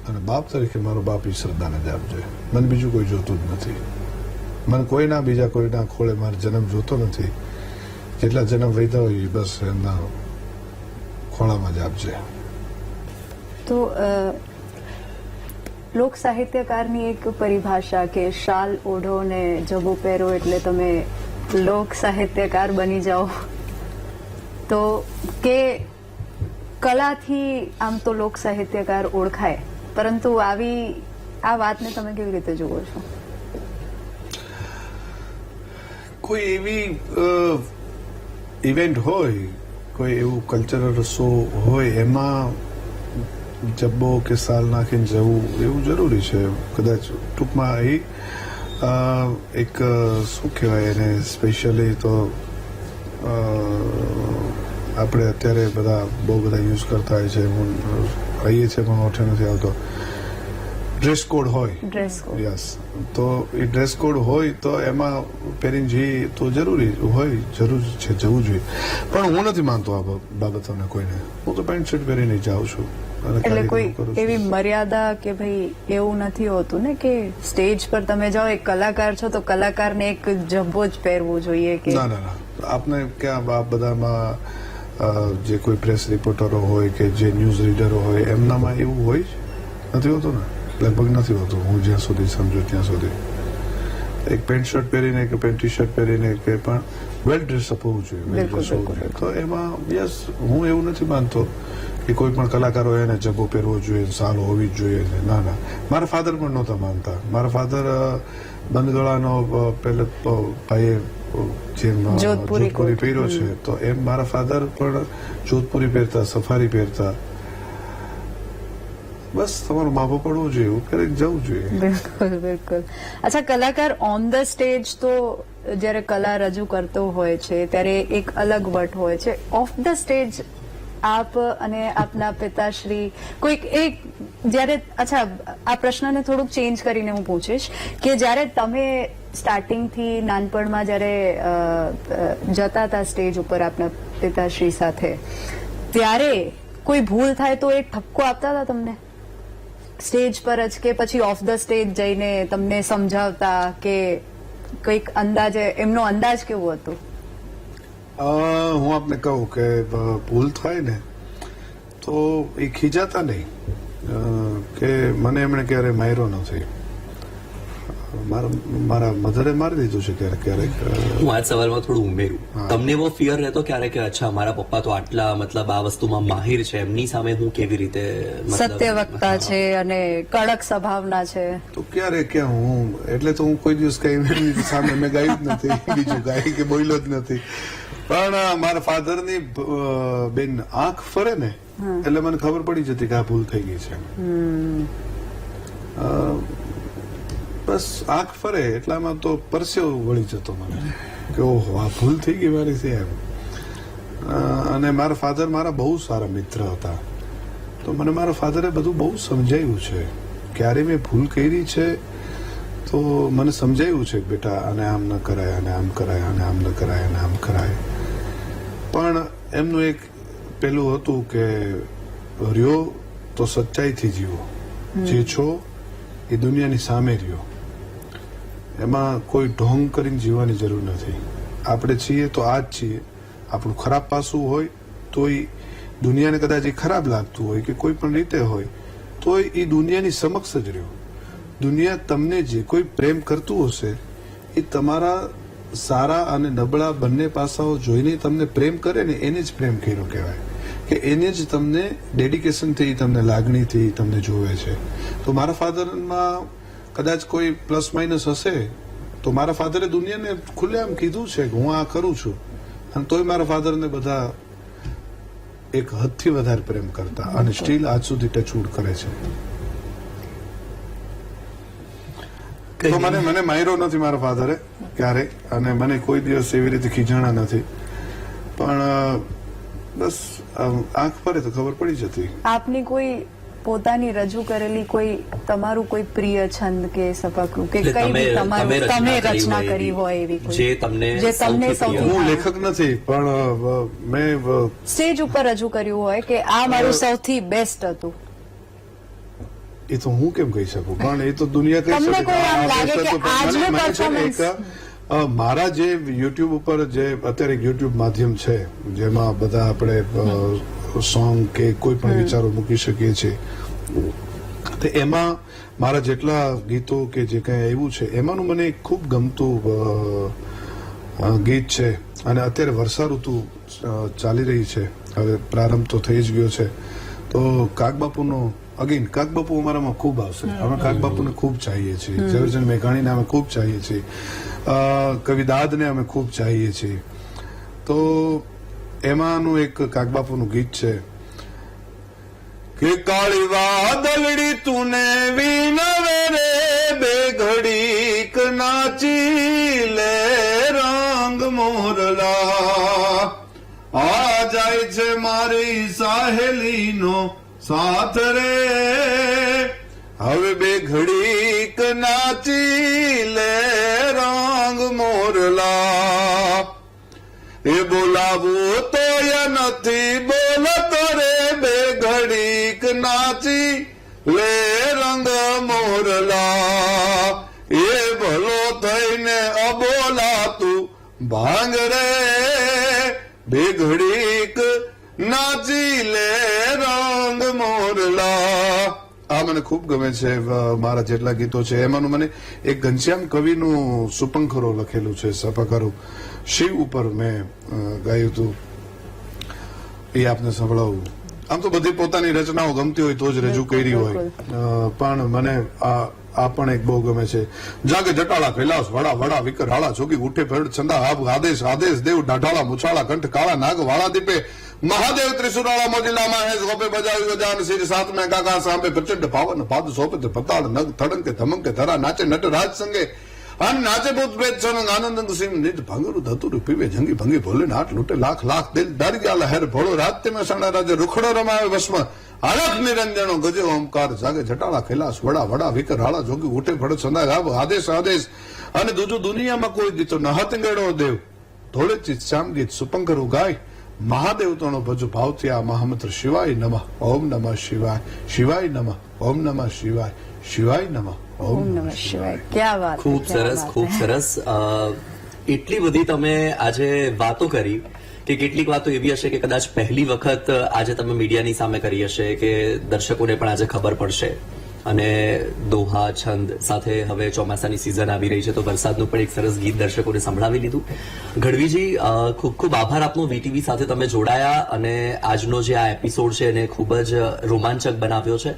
અને બાપ તરીકે મારો બાપ ઈશ્વરદાને જ આપજે. મને બીજું કોઈ જોતું જ નથી. મને કોઈના બીજા કોઈના ખોળે મારો જન્મ જોતો નથી. જેટલા જન્મ વૈધા હોય બસ એમના ખોળામાં જ આપજે. તો લોક સાહિત્યકારની એક પરિભાષા કે શાલ ઓઢો ને જબો પહેરો એટલે તમે લોક સાહિત્યકાર બની જાઓ, તો કે કલાથી આમ તો લોક સાહિત્યકાર ઓળખાય, પરંતુ આ વાતને તમે કેવી રીતે જુઓ છો? કોઈ એવી ઇવેન્ટ હોય, કોઈ એવું કલ્ચરલ શો હોય, એમાં જબ્બો કે સાલ નાખીને જવું એવું જરૂરી છે. કદાચ ટૂંકમાં એ એક શું કહેવાય એને સ્પેશિયલી તો આપણે અત્યારે બધા બહુ બધા યુઝ કરતા હોય છે, કહીએ છીએ પણ ઓઠે નથી આવતો. ડ્રેસ કોડ હોય, યસ, તો એ ડ્રેસ કોડ હોય તો એમાં પહેરીને જઈએ તો જરૂરી હોય, જરૂર છે, જવું જોઈએ. પણ હું નથી માનતો આ બાબતોને કોઈને. હું તો પેન્ટ શર્ટ પહેરીને જાઉં છું. એટલે કોઈ એવી મર્યાદા કે ભાઈ એવું નથી હોતું ને કે સ્ટેજ પર તમે જાઓ, એક કલાકાર છો તો કલાકારને એક જબ્બો જ પહેરવો જોઈએ કે? ના, આપને ક્યાં આ બધામાં જે કોઈ પ્રેસ રિપોર્ટરો હોય કે જે ન્યૂઝ રીડરો હોય એમનામાં એવું હોય નથી હોતું ને, લગભગ નથી હોતું. હું જ્યાં સુધી સમજુ ત્યાં સુધી એક પેન્ટ શર્ટ પહેરીને કે પેન્ટ ટી શર્ટ પહેરીને કે પણ વેલ ડ્રેસઅપ હોવું જોઈએ. તો એમાં યસ, હું એવું નથી માનતો કે કોઈ પણ કલાકાર હોય એને જબ્બો પહેરવો જોઈએ, સાલ હોવી જ જોઈએ. ના, મારા ફાધર પણ નહોતા માનતા. મારા ફાધર બંધગળાનો પહેલે ભાઈએ જેમ જોધપુરી પહેર્યો છે, તો એમ મારા ફાધર પણ જોધપુરી પહેરતા, સફારી પહેરતા. બસ તમારું માપો પડવું જોઈએ, એવું ક્યારેક જવું જોઈએ. બિલકુલ. અચ્છા, કલાકાર ઓન ધ સ્ટેજ તો જયારે કલા રજૂ કરતો હોય છે ત્યારે એક અલગ વટ હોય છે. ઓફ ધ સ્ટેજ આપ અને આપના પિતાશ્રી કોઈક એક જયારે, અચ્છા આ પ્રશ્નને થોડુંક ચેન્જ કરીને હું પૂછીશ કે જયારે તમે સ્ટાર્ટિંગથી નાનપણમાં જયારે જતા હતા સ્ટેજ ઉપર આપના પિતાશ્રી સાથે, ત્યારે કોઈ ભૂલ થાય તો એ ઠપકો આપતા હતા તમને સ્ટેજ પર જ, કે પછી ઓફ ધ સ્ટેજ જઈને તમને સમજાવતા કે કંઈક અંદાજે એમનો અંદાજ કેવો હતો? હું આપને કહું કે ભૂલ થાય ને તો એ ખીજાતા નહીં કે મને એમણે ક્યારે માર્યો નથી. મારા મધરે મારી દીધું છે ક્યારેક. હું આજ સવાલમાં થોડું ઉમેરું, તમને એવો ફિયર રહેતો ક્યારે કે અચ્છા મારા પપ્પા તો આટલા મતલબ આ વસ્તુમાં માહિર છે, એમની સામે હું કેવી રીતે સત્યવક્તા છે અને કડક સ્વભાવના છે? તો ક્યાં હું, એટલે તો હું કોઈ દિવસ કઈ એમની સામે મેં ગાયું જ નથી, બીજું ગાય કે બોલ્યો જ નથી. પણ મારા ફાધરની બેન આંખ ફરે ને એટલે મને ખબર પડી જતી કે આ ભૂલ થઈ ગઈ છે. બસ આંખ ફરે એટલામાં તો પરસેવો વળી જતો મને કે ઓહો આ ભૂલ થઈ ગઈ મારી એમ. અને મારા ફાધર મારા બહુ સારા મિત્ર હતા, તો મને મારા ફાધરે બધું બહુ સમજાવ્યું છે. ક્યારે મેં ભૂલ કરી છે તો મને સમજાવ્યું છે કે બેટા આને આમ ન કરાય, આને આમ કરાય, આને આમ ન કરાય, આને આમ કરાય. પણ એમનું એક પેલું હતું કે રહ્યો તો સચ્ચાઈથી જીવો, જે છો એ દુનિયાની સામે રહ્યો, એમાં કોઈ ઢોંગ કરીને જીવવાની જરૂર નથી. આપણે છીએ તો આ જ છીએ. આપણું ખરાબ પાસું હોય તોય દુનિયાને કદાચ એ ખરાબ લાગતું હોય કે કોઈ પણ રીતે હોય તોય એ દુનિયાની સમક્ષ જ રહ્યો. દુનિયા તમને જે કોઈ પ્રેમ કરતું હશે એ તમારા સારા અને નબળા બંને પાસાઓ જોઈને તમને પ્રેમ કરે ને એને જ પ્રેમ કર્યો કહેવાય, કે એને જ તમને ડેડિકેશનથી, તમને લાગણીથી તમને જોવે છે. તો મારા ફાધરમાં કદાચ કોઈ પ્લસ માઇનસ હશે તો મારા ફાધરે દુનિયાને ખુલ્લેઆમ કીધું છે કે હું આ કરું છું, અને તોય મારા ફાધરને બધા એક હદથી વધારે પ્રેમ કરતા અને સ્ટીલ આજ સુધી ટચવુડ કરે છે. તો મને માર્યો નથી મારા ફાધરે ક્યારે, અને મને કોઈ દિવસ એવી રીતે ખીજાણા નથી. પણ બસ આંખ ફરે તો ખબર પડી જતી. આપની કોઈ પોતાની રજૂ કરેલી કોઈ તમારું કોઈ પ્રિય છંદ કે સપકરું કે કઈ બી તમારું તમે રચના કરી હોય એવી કોઈ જે તમને સૌથી હું લેખક નથી, પણ મેં સ્ટેજ ઉપર રજૂ કર્યું હોય કે આ મારું સૌથી બેસ્ટ હતું? એ તો હું કેમ કહી શકું, પણ એ તો દુનિયા કહી તમને શકે. કોઈ આમ લાગે કે આજનું મને છે ને performance મારા જે યુટ્યુબ ઉપર જે અત્યારે યુટ્યુબ માધ્યમ છે જેમાં બધા આપણે સોંગ કે કોઈ પણ વિચારો મૂકી શકીએ છીએ, તો એમાં મારા જેટલા ગીતો કે જે કંઈ આવ્યું છે એમાંનું મને એક ખૂબ ગમતું ગીત છે. અને અત્યારે વર્ષા ઋતુ ચાલી રહી છે, હવે પ્રારંભ તો થઈ જ ગયો છે, તો કાગબાપુનો અગેન કાગબાપુ અમારામાં ખૂબ આવશે. અમે કાગબાપુને ખૂબ ચાહીએ છીએ, ઝવેરચંદ મેઘાણીને અમે ખૂબ ચાહીએ છીએ, કવિદાદને અમે ખૂબ ચાહીએ છીએ. તો એમાંનું એક કાગબાપુનું ગીત છે કે કાળી વાદળડી તુને વિનવે રે બે ઘડીક નાચી લે રંગ મોરલા, આ જાય છે મારી સાહેલીનો સાથ રે, હવે બે ઘડીક નાચી લે રંગ મોરલા, એ બોલાવું તો નથી બોલતો રે બે ઘડીક નાચી લે રંગ મોરલા, એ ભલો થઈને અબોલાતું ભાંગ રે બે ઘડીક નાચી લે રંગ મોરલા. આ મને ખૂબ ગમે છે. મારા જેટલા ગીતો છે એમાંનું મને એક ઘનશ્યામ કવિનું સુપંખરો લખેલું છે, સપાકારું શિવ ઉપર મેં ગાયું હતું, એ આપને સંભળાવું. આમ તો બધી પોતાની રચનાઓ ગમતી હોય તો જ રજૂ કરી હોય, પણ મને આ પણ એક બહુ ગમે છે. જાગે જટાળા કૈલાસ વડા વડા વિકર હાળા જોગી ઉઠે ફેડ છંદા આબ આદેશ આદેશ દેવ ડાઢાળા મુછાળા કંઠ કાળા નાગ વાળા દીપે મહાદેવ ત્રિશુરાળા મોજીલા મહેશ ગોપે બજાવી ગજાન શ્રી સાત મેં કાકા સાંભે પ્રચંડ પાવન પાદ સોપત પતાળ નગ થડંકે ધમંકે ધરા નાચે નટ રાજ સંગે અન નાચે ભૂત પ્રેત સનંગ આનંદ સિંહ નિજ ભંગરુ ધતુર પીવે જંગી ભંગી ભોલે નાટ લૂટે લાખ લાખ દિલ દારી ગયા લહેર ભોળો રાત મેં સણા રાજે રૂખડો રમાવે વસમ આળખ નિરંજનો ગજે ઓમકાર જાગે જટાળા કૈલાસ વડા વડા વિકર હાળા જોગી ઉઠે ફળ છંદા આબ આદેશ આદેશ. અને દૂજું દુનિયામાં કોઈ દીતો નહતંગેડો દેવ થોડે ચિત શ્યામ ગીત સુપંકરું ગાય મહાદેવ તણો ભજુ ભાવથી આ મહામંત્ર શિવાય નમઃ ઓમ નમઃ શિવાય શિવાય નમઃ ઓમ નમઃ શિવાય શિવાય નમઃ ઓમ નમઃ શિવાય. ક્યાં વાત, ખૂબ સરસ, ખૂબ સરસ. એટલી બધી તમે આજે વાતો કરી કે કેટલીક વાતો એવી હશે કે કદાચ પહેલી વખત આજે તમે મીડિયાની સામે કરી હશે કે દર્શકોને પણ આજે ખબર પડશે. અને દોહા છંદ સાથે હવે ચોમાસાની સિઝન આવી રહી છે તો વરસાદનું પણ એક સરસ ગીત દર્શકોને સંભળાવી લીધું. ગઢવીજી, ખૂબ ખૂબ આભાર આપનો વીટીવી સાથે તમે જોડાયા અને આજનો જે આ એપિસોડ છે એને ખૂબ જ રોમાંચક બનાવ્યો છે.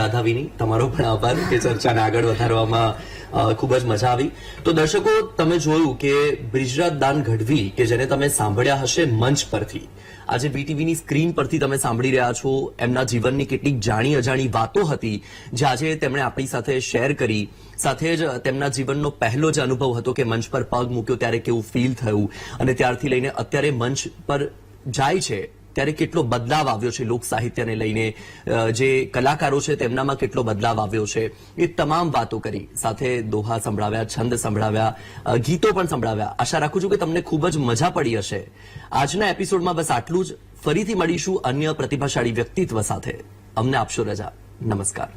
રાધાવીની, તમારો પણ આભાર કે ચર્ચાને આગળ વધારવામાં ખૂબ જ મજા આવી. તો દર્શકો, તમે જોયું કે બ્રિજરાજ દાન ગઢવી કે જેને તમે સાંભળ્યા હશે મંચ પરથી, આજે BTVની સ્ક્રીન પરથી તમે સાંભળી રહ્યા છો, એમના જીવનની કેટલીક જાણી અજાણી વાતો હતી જે આજે તેમણે આપણી સાથે શેર કરી. સાથે જ તેમના જીવનનો પહેલો જ અનુભવ હતો કે મંચ પર પગ મૂક્યો ત્યારે કેવું ફીલ થયું, અને ત્યારથી લઈને અત્યારે મંચ પર જાય છે ત્યારે કેટલો બદલાવ આવ્યો છે લોક સાહિત્યને લઈને, જે કલાકારો છે તેમનામાં કેટલો બદલાવ આવ્યો છે, એ તમામ વાતો કરી. સાથે દોહા સંભળાવ્યા, છંદ સંભળાવ્યા, ગીતો પણ સંભળાવ્યા. આશા રાખું છું કે તમને ખૂબ જ મજા પડી હશે. આજના એપિસોડમાં બસ આટલું જ. ફરીથી મળીશું અન્ય પ્રતિભાશાળી વ્યક્તિત્વ સાથે. અમને આપશો રજા. નમસ્કાર.